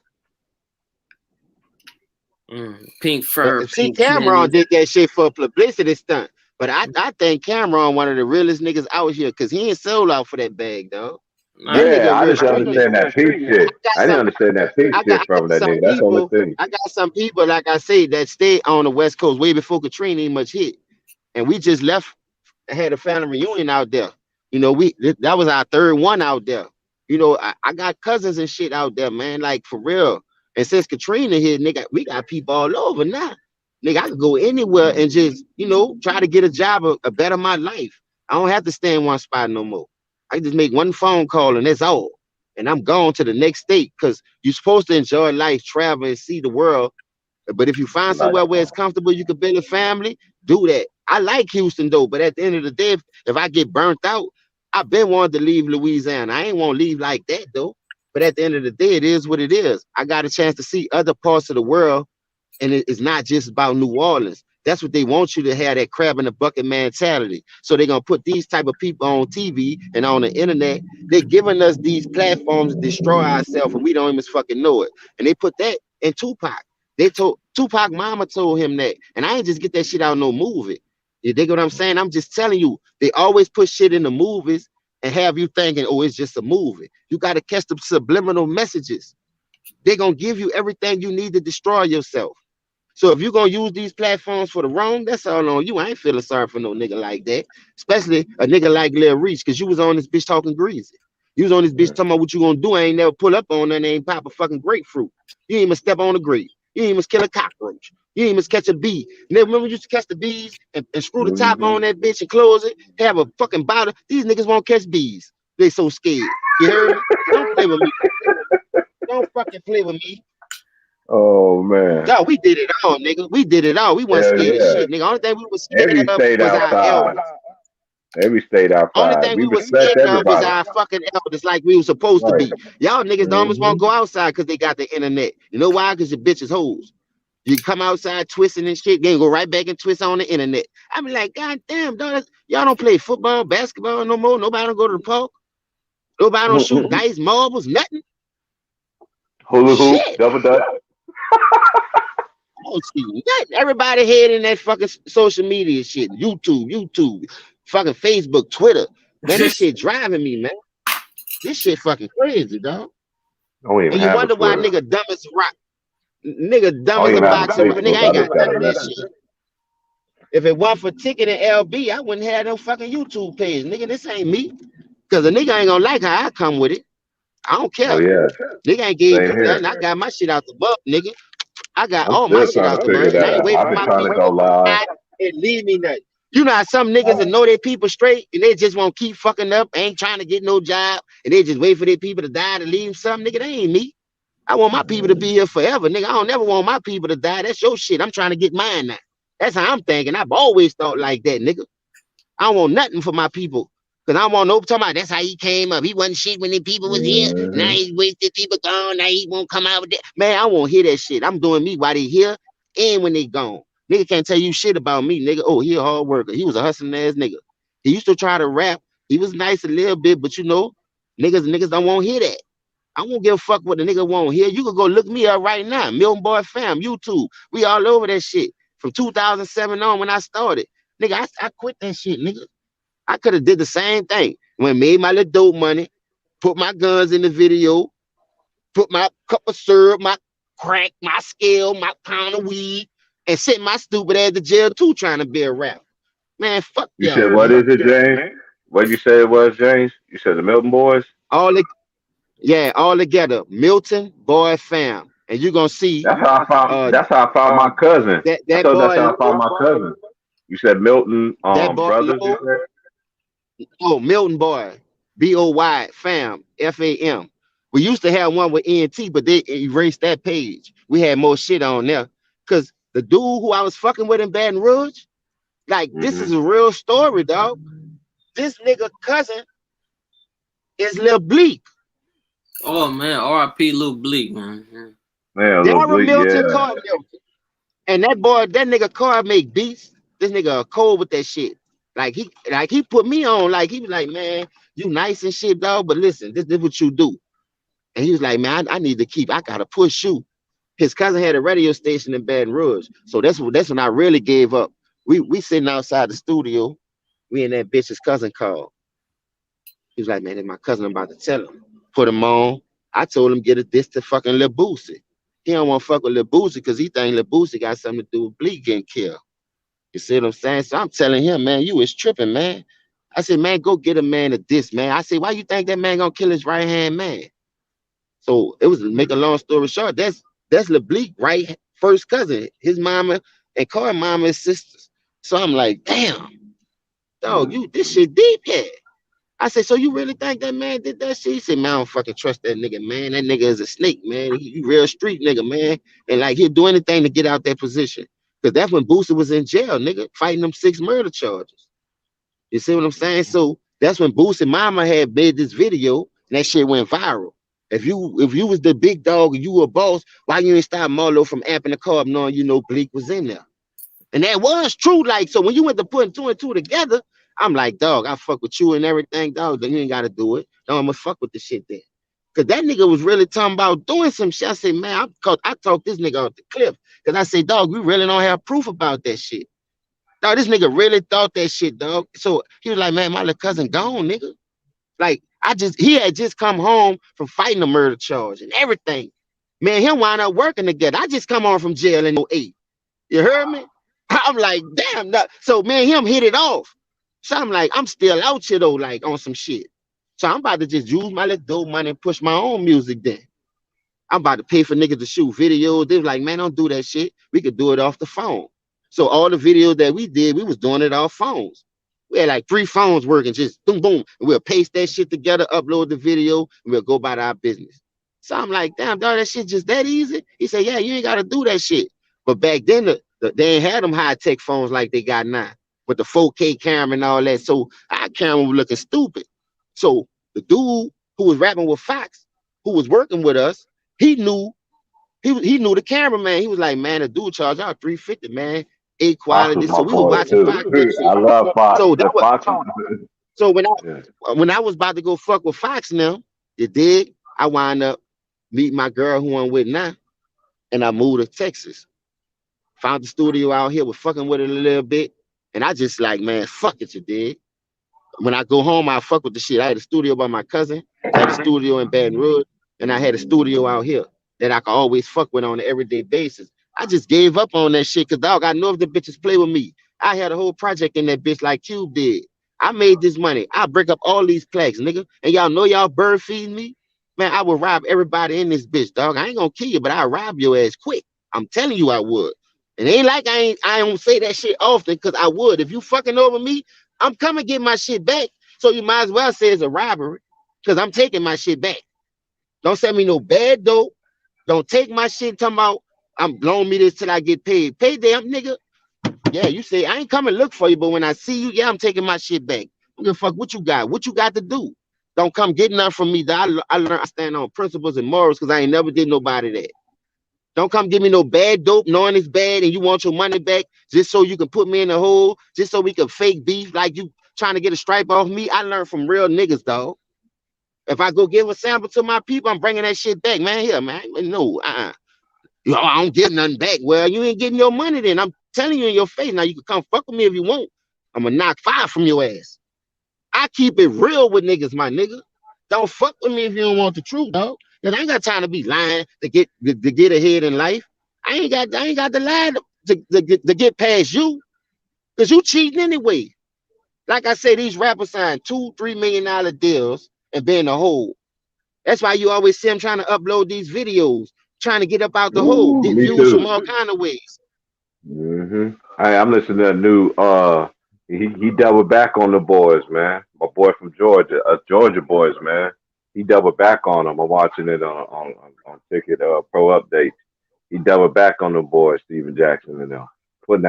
Pink fur. See, Cameron did that shit for a publicity stunt. But I think Cameron one of the realest niggas out here because he ain't sold out for that bag, dog. Yeah, I didn't understand that pink shit. I didn't understand that pink shit from that nigga. That's the only thing. I got some people, like I say, that stayed on the West Coast way before Katrina ain't much hit. And we just left, had a family reunion out there. You know, that was our third one out there. You know, I got cousins and shit out there, man, like for real. And since Katrina hit, nigga, we got people all over now. Nigga, I could go anywhere and just, you know, try to get a job, a better my life. I don't have to stay in one spot no more. I just make one phone call and that's all. And I'm gone to the next state because you're supposed to enjoy life, travel, and see the world. But if you find somewhere where it's comfortable, you can build a family, do that. I like Houston, though. But at the end of the day, if I get burnt out, I've been wanting to leave Louisiana. I ain't want to leave like that, though. But at the end of the day, it is what it is. I got a chance to see other parts of the world, and it's not just about New Orleans. That's what they want you to have, that crab in the bucket mentality. So they're going to put these type of people on TV and on the internet. They're giving us these platforms to destroy ourselves, and we don't even fucking know it. And they put that in Tupac. They told Tupac mama told him that. And I ain't just get that shit out no movie. You dig what I'm saying? I'm just telling you, they always put shit in the movies and have you thinking, oh, it's just a movie. You got to catch the subliminal messages. They're going to give you everything you need to destroy yourself. So if you're going to use these platforms for the wrong, that's all on you. I ain't feeling sorry for no nigga like that. Especially a nigga like Lil Reese, because you was on this bitch talking greasy. You was on this bitch talking about what you going to do. I ain't never pull up on that and ain't pop a fucking grapefruit. You ain't even step on a grape. You ain't even kill a cockroach. You ain't even catch a bee. Remember we used to catch the bees and screw the top on that bitch and close it, have a fucking bottle. These niggas won't catch bees. They so scared. You heard me? Don't play with me. Don't fucking play with me. Oh man. No, we did it all, nigga. We did it all. We wasn't scared of shit, nigga. Only thing we was scared of was our elders. Every state outside. Only thing we was scared of was our fucking elders, like we were supposed to be. Y'all niggas don't almost want to go outside because they got the internet. You know why? Because your bitches hoes. You come outside twisting and shit, then go right back and twist on the internet. I be like, God damn, dog, y'all don't play football, basketball no more. Nobody don't go to the park. Nobody don't shoot dice, marbles, nothing. Hula hoop, double dutch. I don't see nothing. Everybody head in that fucking social media shit. YouTube, fucking Facebook, Twitter. Man, this shit driving me, man. This shit fucking crazy, dog. And you wonder why nigga dumb as rock. Nigga dumb I don't as a even have a box of nigga. Facebook. I I ain't got just got none a of that messenger. shit. If it wasn't for Ticket and LB, I wouldn't have no fucking YouTube page. Nigga, this ain't me. Cause the nigga ain't gonna like how I come with it. I don't Oh care. yeah, Nigga ain't gave same me here. nothing. I got my shit out the mud, nigga. I got I'm all my still shit trying out to the figure mud, and that I ain't out. waiting I've for been my trying to people go to live. die and leave me nothing. You know how some niggas that know their people straight and they just won't keep fucking up, ain't trying to get no job, and they just wait for their people to die to leave something. Nigga, that ain't me. I want my people to be here forever, nigga. I don't never want my people to die. That's your shit. I'm trying to get mine now. That's how I'm thinking. I've always thought like that, nigga. I don't want nothing for my people. Cause I don't want no talking about that's how he came up. He wasn't shit when the people was here. Now Mm-hmm. he's wasted people gone. Now he won't come out with that. Man, I won't hear that shit. I'm doing me while they here and when they gone. Nigga can't tell you shit about me, nigga. Oh, he a hard worker. He was a hustling ass nigga. He used to try to rap. He was nice a little bit, but you know, niggas don't want to hear that. I won't give a fuck what the nigga won't hear. You can go look me up right now. Milton Boy Fam, YouTube. We all over that shit. From 2007 on when I started. Nigga, I quit that shit, nigga. I could have did the same thing. When made my little dope money, put my guns in the video, put my cup of syrup, my crack, my scale, my pound of weed, and sent my stupid ass to jail too trying to be a rapper. Man, fuck You said y'all, what man. is it, James? What you say it was, James? You said the Milton Boys? All the Yeah, all together. Milton Boy Fam. And you're gonna see That's how I found. That's how I found my cousin. that I that thought that's boy how I found my cousin. You said Milton that boy brothers. You low. said. Oh, Milton Boy, BOY Fam, FAM. We used to have one with ENT, but they erased that page. We had more shit on there. Cause the dude who I was fucking with in Baton Rouge, like this Mm-hmm. is a real story, dog. This nigga cousin is Lil Bleak. Oh man, R.I.P. Lil Bleak, man. Man, a little Dara bleak. Milton Yeah. Carter. And that boy, that nigga Car make beats. This nigga cold with that shit. Like he put me on. Like he was like, man, you nice and shit, dog. But listen, this what you do. And he was like, man, I need to keep. I gotta push you. His cousin had a radio station in Baton Rouge, so that's when I really gave up. We sitting outside the studio. We and that bitch's cousin called. He was like, man, that's my cousin. I'm about to tell him. Put him on. I told him get a this to fucking Lil Boosie. He don't want to fuck with Lil Boosie because he think Lil Boosie got something to do with Bleak getting killed. You see what I'm saying? So I'm telling him, man, you is tripping, man. I said, man, go get a man of this, man. I said, why you think that man gonna kill his right hand man? So it was make a long story short. That's LeBleak, right? First cousin. His mama and Carl mama is sisters. So I'm like, damn, dog, you this shit deep head. I said, so you really think that man did that shit? He said, man, I don't fucking trust that nigga, man. That nigga is a snake, man. He real street nigga, man. And like he'll do anything to get out that position. Cause that's when Boosie was in jail, nigga, fighting them 6 murder charges. You see what I'm saying? So that's when Boosie mama had made this video and that shit went viral. If you was the big dog and you were a boss, why you ain't stop Marlo from amping the car up knowing you know Bleak was in there? And that was true. Like, so when you went to putting 2 and 2 together, I'm like, dog, I fuck with you and everything, dog. Then you ain't gotta do it. No, I'm gonna fuck with the shit then. Cause that nigga was really talking about doing some shit. I said, man, I talked this nigga off the cliff. Cause I said, dog, we really don't have proof about that shit. Dog, this nigga really thought that shit, dog. So he was like, man, my little cousin gone, nigga. Like, he had just come home from fighting a murder charge and everything. Man, him wind up working together. I just come home from jail in '08. You heard me? I'm like, damn. So me and him hit it off. So I'm like, I'm still out here though, like on some shit. So I'm about to just use my little dope money and push my own music then. I'm about to pay for niggas to shoot videos. They was like, man, don't do that shit. We could do it off the phone. So all the videos that we did, we was doing it off phones. We had like 3 phones working, just boom, boom. And we'll paste that shit together, upload the video, and we'll go about our business. So I'm like, damn, dog, that shit just that easy? He said, yeah, you ain't got to do that shit. But back then, they ain't had them high-tech phones like they got now with the 4K camera and all that. So our camera was looking stupid. So the dude who was rapping with Fox, who was working with us, he knew the cameraman. He was like, man, the dude charged out $350, man. A Fox was quality. So my we were boy watching too. Fox that I shit. love Fox. So The that was Fox. so Yeah. when I was about to go fuck with Fox now, you dig? I wind up meeting my girl who I'm with now, and I moved to Texas. Found the studio out here, was fucking with it a little bit, and I just like, man, fuck it, you dig? When I go home, I fuck with the shit. I had a studio by my cousin, I had a studio in Baton Rouge, and I had a studio out here. that I can always fuck with on an everyday basis. I just gave up on that shit because dog, I know if the bitches play with me. I had a whole project in that bitch like Cube did. I made this money. I break up all these plaques, nigga. And y'all know y'all bird feeding me. Man, I will rob everybody in this bitch, dog. I ain't gonna kill you, but I'll rob your ass quick. I'm telling you I would. It ain't like I don't say that shit often because I would. If you fucking over me, I'm coming to get my shit back. So you might as well say it's a robbery because I'm taking my shit back. Don't send me no bad dope. Don't take my shit talking about I'm blowing me this till I get paid. Pay damn nigga. Yeah, you say I ain't coming to look for you, but when I see you, yeah, I'm taking my shit back. I don't give a fuck what you got. What you got to do? Don't come get nothing from me. I learn I stand on principles and morals because I ain't never did nobody that. Don't come give me no bad dope knowing it's bad and you want your money back just so you can put me in the hole, just so we can fake beef like you trying to get a stripe off me. I learned from real niggas, dog. If I go give a sample to my people, I'm bringing that shit back, man. Here, man. No, Yo, I don't get nothing back. Well, you ain't getting your money then. I'm telling you in your face. Now you can come fuck with me if you want. I'm gonna knock 5 from your ass. I keep it real with niggas, my nigga. Don't fuck with me if you don't want the truth, dog. Cause I ain't got time to be lying to get ahead in life. I ain't got the lie to get past you. Cause you cheating anyway. Like I say, these rappers sign $2-3 million deals and be in the hole. That's why you always see them trying to upload these videos, trying to get up out the hole, get Me views from too. all kind of ways. I'm listening to a new. He doubled back on the boys, man. My boy from Georgia, Georgia boys, man. He doubled back on them. I'm watching it on Ticket Pro Update. He doubled back on the boys, Steven Jackson and them. Putting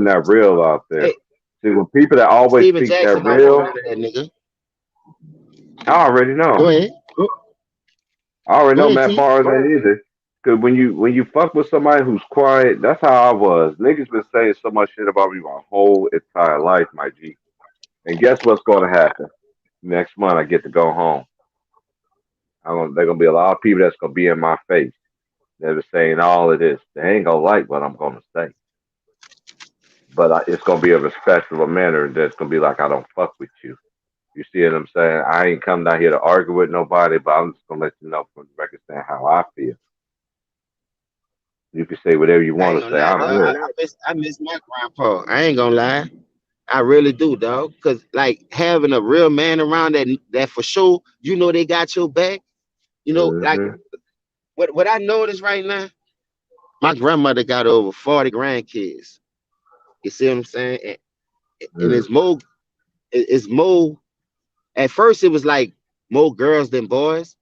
that real out there. Hey, See, when people that always Steven speak that Jackson don't real, promote that nigga. I already Go know. ahead. I already Go know ahead, Matt T. Barnes ain't either. Cause when you fuck with somebody who's quiet, that's how I was. Niggas been saying so much shit about me my whole entire life, my G. And guess what's gonna happen? Next month I get to go home. There's gonna be a lot of people that's gonna be in my face. They're saying all of this. They ain't gonna like what I'm gonna say. But it's gonna be a respectful manner that's gonna be like I don't fuck with you. You see what I'm saying? I ain't come down here to argue with nobody, but I'm just gonna let you know from the record stand how I feel. You can say whatever you I ain't want to gonna say. lie, I'm dog. good. I miss my grandpa. I ain't gonna lie. I really do, dog. Cause like having a real man around that for sure, you know they got your back. You know, like Hmm. what I notice right now, my grandmother got over 40 grandkids. You see what I'm saying? And Mm. it's more at first it was like more girls than boys,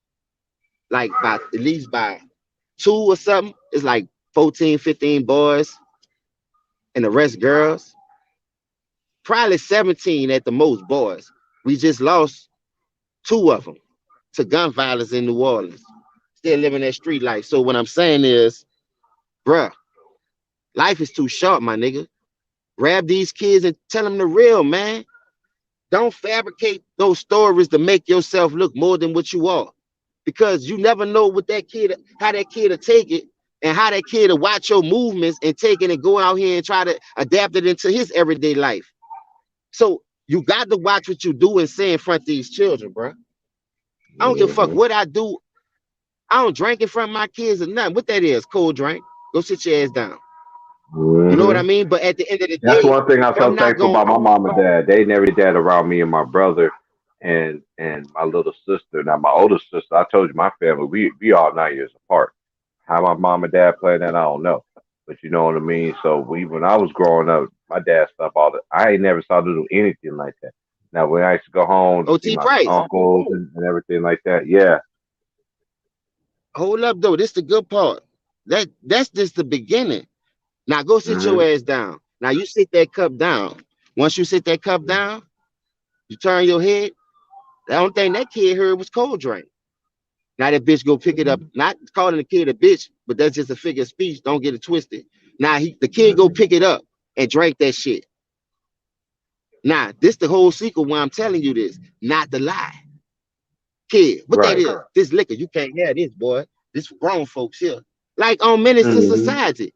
like by at least by 2 or something. It's like 14, 15 boys and the rest girls. Probably 17 at the most boys. We just lost 2 of them to gun violence in New Orleans. Still living that street life. So what I'm saying is, bruh, life is too short, my nigga. Grab these kids and tell them the real, man. Don't fabricate those stories to make yourself look more than what you are. Because you never know what that kid, how that kid will take it, and how that kid will watch your movements and take it and go out here and try to adapt it into his everyday life. So you got to watch what you do and say in front of these children, bro. I don't give a fuck Hmm. what I do. I don't drink in front of my kids or nothing. What that is, cold drink. Go sit your ass down. You know what I Hmm. mean? But at the end of the That's day, one thing I'm I'm so not thankful going about my mom and dad. They never did that around me and my brother and my little sister. Now my older sister, I told you my family, we all 9 years apart. How my mom and dad played that, I don't know. But you know what I mean? So when I was growing up, my dad stuff all the I ain't never saw to do anything like that. Now when I used to go home to see OT my Price. uncles and everything like that, yeah. Hold up though. This the good part. That's just the beginning. Now go sit your Hmm. ass down. Now you sit that cup down. Once you sit that cup down, you turn your head. The only thing that kid heard was cold drink. Now that bitch go pick it up. Not calling the kid a bitch, but that's just a figure of speech. Don't get it twisted. Now the kid go pick it up and drink that shit. Now this the whole secret why I'm telling you this, not the lie. Kid, what that Right. is? This liquor, you can't have this, boy. This for grown folks here. Like on Menace to Hmm. Society.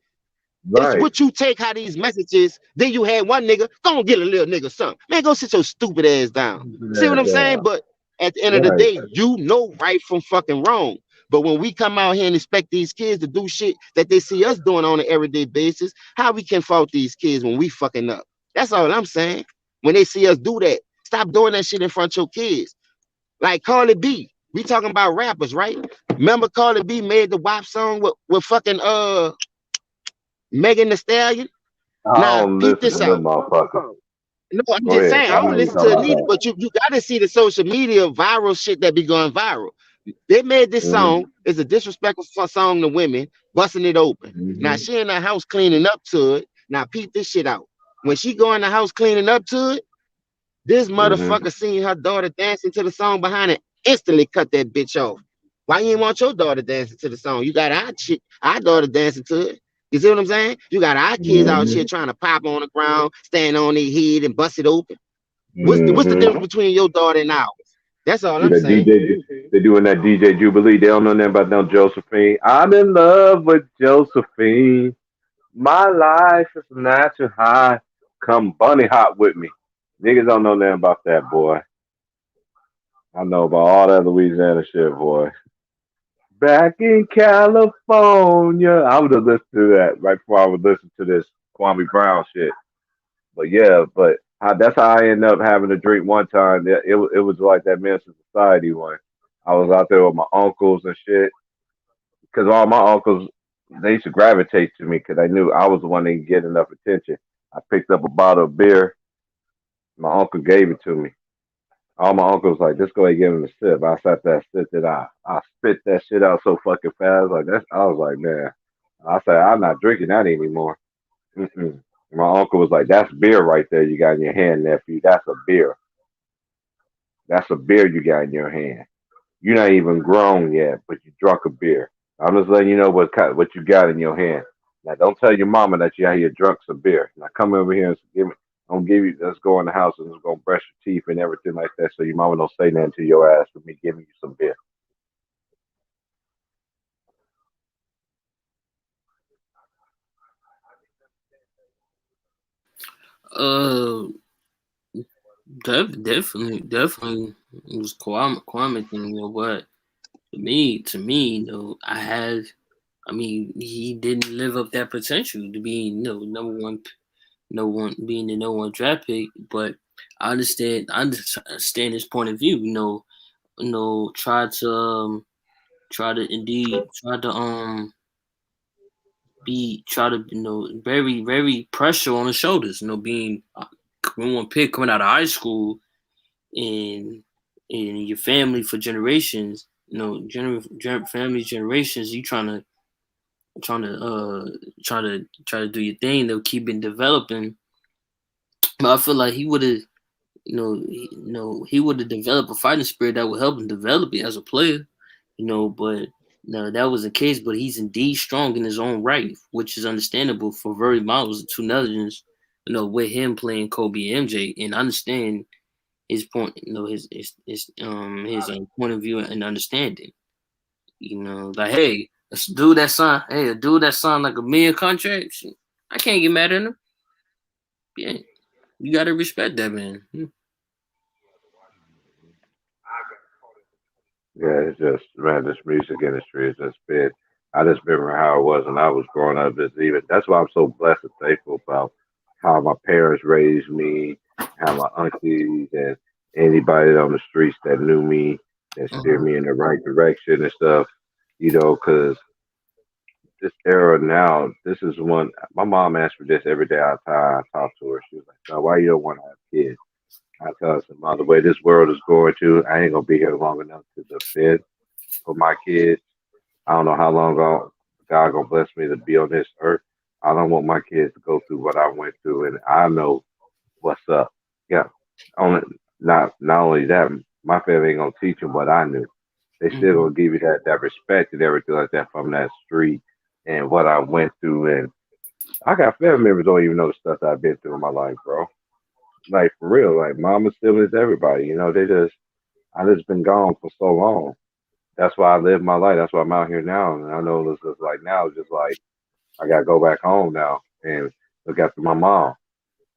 It's Right. what you take how these messages. Then you had one nigga, go and get a little nigga something. Man, go sit your stupid ass down. See what I'm saying? Yeah. But at the end of the Right. day, you know right from fucking wrong. But when we come out here and expect these kids to do shit that they see us doing on an everyday basis, how we can fault these kids when we fucking up? That's all I'm saying. When they see us do that, stop doing that shit in front of your kids. Like Carly B. We talking about rappers, right? Remember Carly B made the WAP song with fucking Megan Thee Stallion? I Now, don't peep listen this to out. them motherfuckers. No, I'm Go just ahead. saying, I I know don't you listen talking to it about neither, that. but you got to see the social media viral shit that be going viral. They made this song. It's a disrespectful song to women, busting it open. Now, she in the house cleaning up to it. Now, peep this shit out. When she go in the house cleaning up to it, this motherfucker seen her daughter dancing to the song behind it, instantly cut that bitch off. Why you ain't want your daughter dancing to the song? You got our daughter dancing to it. You see what I'm saying? You got our kids out here trying to pop on the ground, stand on their head and bust it open. What's the difference between your daughter and ours? That's all See I'm that saying. DJ, they doing that DJ Jubilee. They don't know nothing about no Josephine. I'm in love with Josephine. My life is a natural high. Come bunny hop with me. Niggas don't know nothing about that, boy. I know about all that Louisiana shit, boy. Back in California. I would have listened to that right before I would listen to this Kwame Brown shit. But yeah, that's how I ended up having a drink one time. It was like that Men's Society one. I was out there with my uncles and shit. Because all my uncles, they used to gravitate to me because I knew I was the one that didn't get enough attention. I picked up a bottle of beer. My uncle gave it to me. All my uncles like, just go ahead and give him a sip. I sat there, sipped it out. I spit that shit out so fucking fast. Like that's, I was like, man. I said, I'm not drinking that anymore. Mm-mm. My uncle was like, that's beer right there you got in your hand, nephew. That's a beer. That's a beer you got in your hand. You're not even grown yet, but you drunk a beer. I'm just letting you know what you got in your hand. Now, don't tell your mama that you out here drunk some beer. Now, come over here and give me. I'm give you. Let's go in the house and let's go brush your teeth and everything like that, so your mama don't say nothing to your ass for me giving you some beer. Uh, definitely, it was Kwame thing, but to me, I mean, he didn't live up that potential to be, number one, being the no one draft pick. But I understand his point of view. Try to be try to very very pressure on the shoulders. Being one pick coming out of high school and your family for generations. Family generations. You trying to try to do your thing. They'll keep it developing. But I feel like he would have, he would have developed a fighting spirit that would help him develop it as a player. But no, that was the case. But he's indeed strong in his own right, which is understandable for very models, two Netherlands. With him playing Kobe and MJ, and I understand his point. His point of view and understanding. Like, hey, a dude that signed like a million contracts. I can't get mad at him. Yeah, you gotta respect that man. Yeah, it's just man, this music industry has just been. I just remember how it was when I was growing up. It's even that's why I'm so blessed and thankful about how my parents raised me, how my aunties and anybody on the streets that knew me, that steered me in the right direction and stuff. Because this era now, this is one. My mom asked for this every day I talk to her. She was like, "So why you don't want to have kids?" I tell her, "Mom, the way this world is going to, I ain't gonna be here long enough to defend for my kids. I don't know how long God gonna bless me to be on this earth. I don't want my kids to go through what I went through, and I know what's up. Yeah, only not only that, my family ain't gonna teach them what I knew. They still gonna give you that respect and everything like that from that street and what I went through. And I got family members don't even know the stuff that I've been through in my life, bro. Like for real, like mama, siblings, everybody. I just been gone for so long. That's why I live my life. That's why I'm out here now. And I know this is like now, it's just like I gotta go back home now and look after my mom.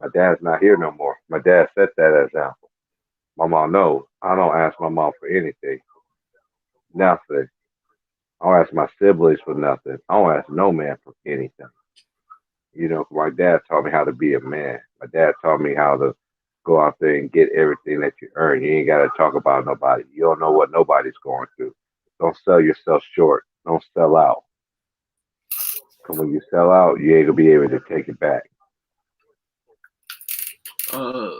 My dad's not here no more. My dad set that example. My mom knows I don't ask my mom for anything, nothing. I don't ask my siblings for nothing. I don't ask no man for anything. You know, my dad taught me how to be a man. My dad taught me how to go out there and get everything that you earn. You ain't got to talk about nobody. You don't know what nobody's going through. Don't sell yourself short. Don't sell out. Because when you sell out, you ain't gonna be able to take it back. Uh,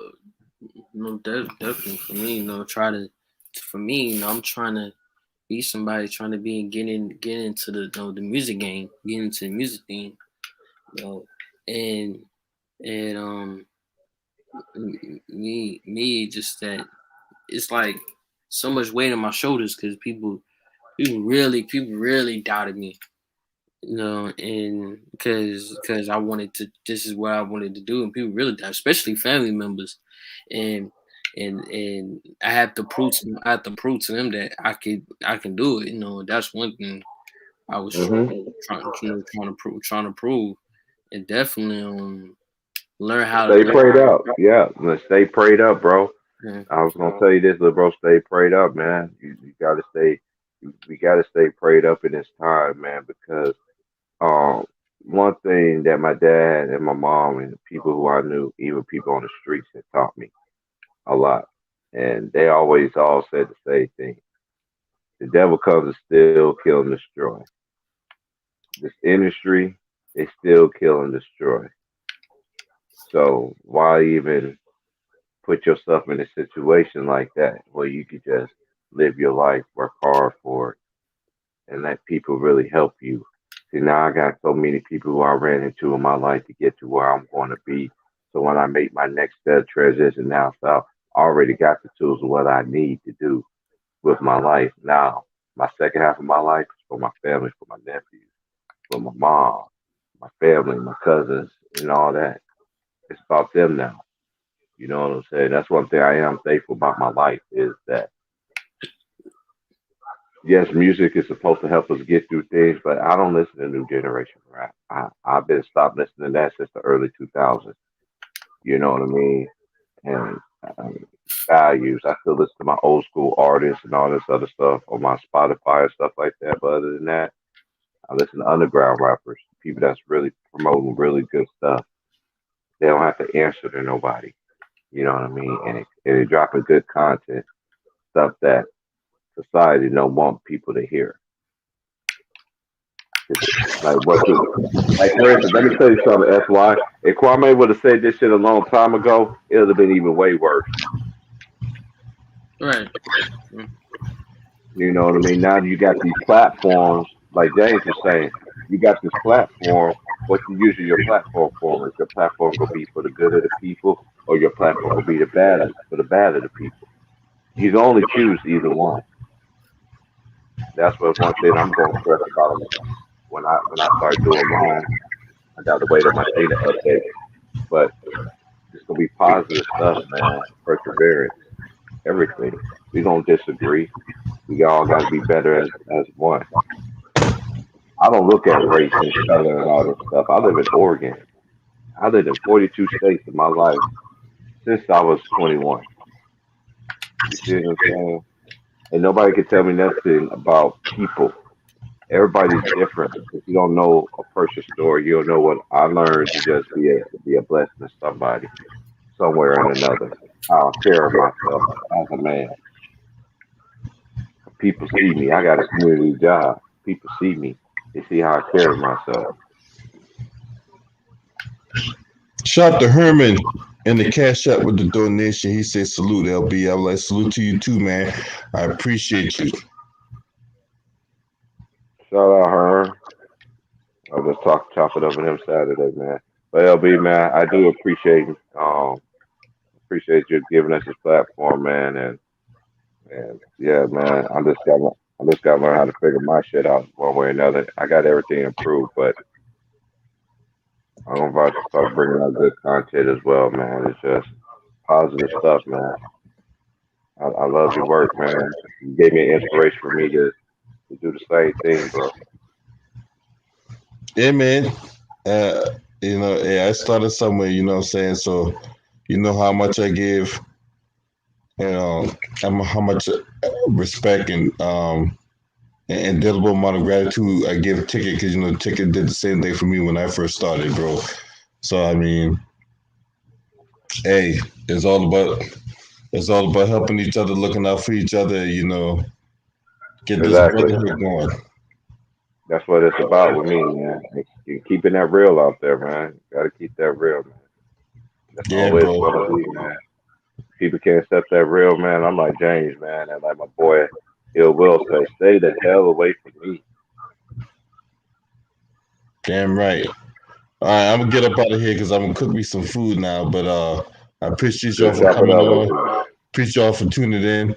no, definitely for me, for me, I'm trying to be somebody, trying to be and get into the music game, get into the music thing, you know, and me just that it's like so much weight on my shoulders because people really doubted me, you know, and because I wanted to, this is what I wanted to do, and people really doubted, especially family members, and and I have to prove to them that I can do it, you know. That's one thing I was Hmm. trying to prove, and definitely learn how to Stay learn. prayed up. Yeah, let's stay prayed up, bro. Yeah. I was gonna tell you this, little bro. Stay prayed up, man. You gotta stay. We gotta stay prayed up in this time, man, because um, one thing that my dad and my mom and people who I knew, even people on the streets, had taught me a lot, and they always all said the same thing: the devil comes to steal, kill, and destroy. This industry, they still kill and destroy. So why even put yourself in a situation like that where you could just live your life, work hard for it, and let people really help you? See, now I got so many people who I ran into in my life to get to where I'm going to be. So when I make my next step transition now, so I already got the tools of what I need to do with my life. Now, my second half of my life is for my family, for my nephews, for my mom, my family, my cousins, and all that. It's about them now. You know what I'm saying? That's one thing I am thankful about my life is that yes, music is supposed to help us get through things, but I don't listen to new generation rap. I've been stopped listening to that since the early 2000s. You know what I mean? And um, values. I still listen to my old school artists and all this other stuff on my Spotify and stuff like that. But other than that, I listen to underground rappers, people that's really promoting really good stuff. They don't have to answer to nobody. You know what I mean? And they dropping good content, stuff that society don't want people to hear. It's like what you like for instance, let me tell you something, SY. If Kwame would have said this shit a long time ago, it would have been even way worse. Right. You know what I mean? Now you got these platforms, like James was saying, you got this platform. What you using your platform for? Is your platform gonna be for the good of the people, or your platform gonna be for the bad of the people? You can only choose either one. That's what one thing I'm gonna stress about when I start doing mine. I got to wait on my data update, but it's gonna be positive stuff, man. Perseverance, everything. We gonna disagree. We all got to be better as one. I don't look at race and color and all this stuff. I live in Oregon. I lived in 42 states in my life since I was 21. You see what I'm saying? And nobody can tell me nothing about people. Everybody's different. If you don't know a person's story, you don't know what I learned to just be a blessing to somebody somewhere and another. I'll care of myself as a man. People see me. I got a community job. People see me. They see how I carry myself. Shout out to Herman in the cash app with the donation. He said salute LB. I would like salute to you too, man. I appreciate you. Shout out her. I was chopping up with him Saturday, man. But LB, man, I do appreciate you giving us this platform, man. And yeah, man, I just got to learn how to figure my shit out one way or another. I got everything improved, but I'm about to start bringing out good content as well, man. It's just positive stuff, man. I love your work, man. You gave me an inspiration for me to do the same thing, bro. Yeah, man. Uh, yeah, I started somewhere, you know what I'm saying? So, you know how much I give, you know, how much respect and and indelible amount of gratitude. I give Ticket because Ticket did the same thing for me when I first started, bro. So I mean, hey, it's all about helping each other, looking out for each other. Get this Exactly. brotherhood going. That's what it's about with me, man. Keeping that real out there, man. Got to keep that real, man. That's Yeah, always bro. gonna be, man. People can't accept that real, man. I'm like James, man, and like my boy Ill Will say, stay the hell away from me. Damn right. All right, I'm gonna get up out of here because I'm gonna cook me some food now. But I appreciate y'all Good for chopping coming up with on. you. Appreciate y'all for tuning in.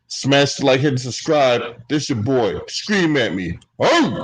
Smash the like, hit, and subscribe. This your boy. Scream at me. Oh!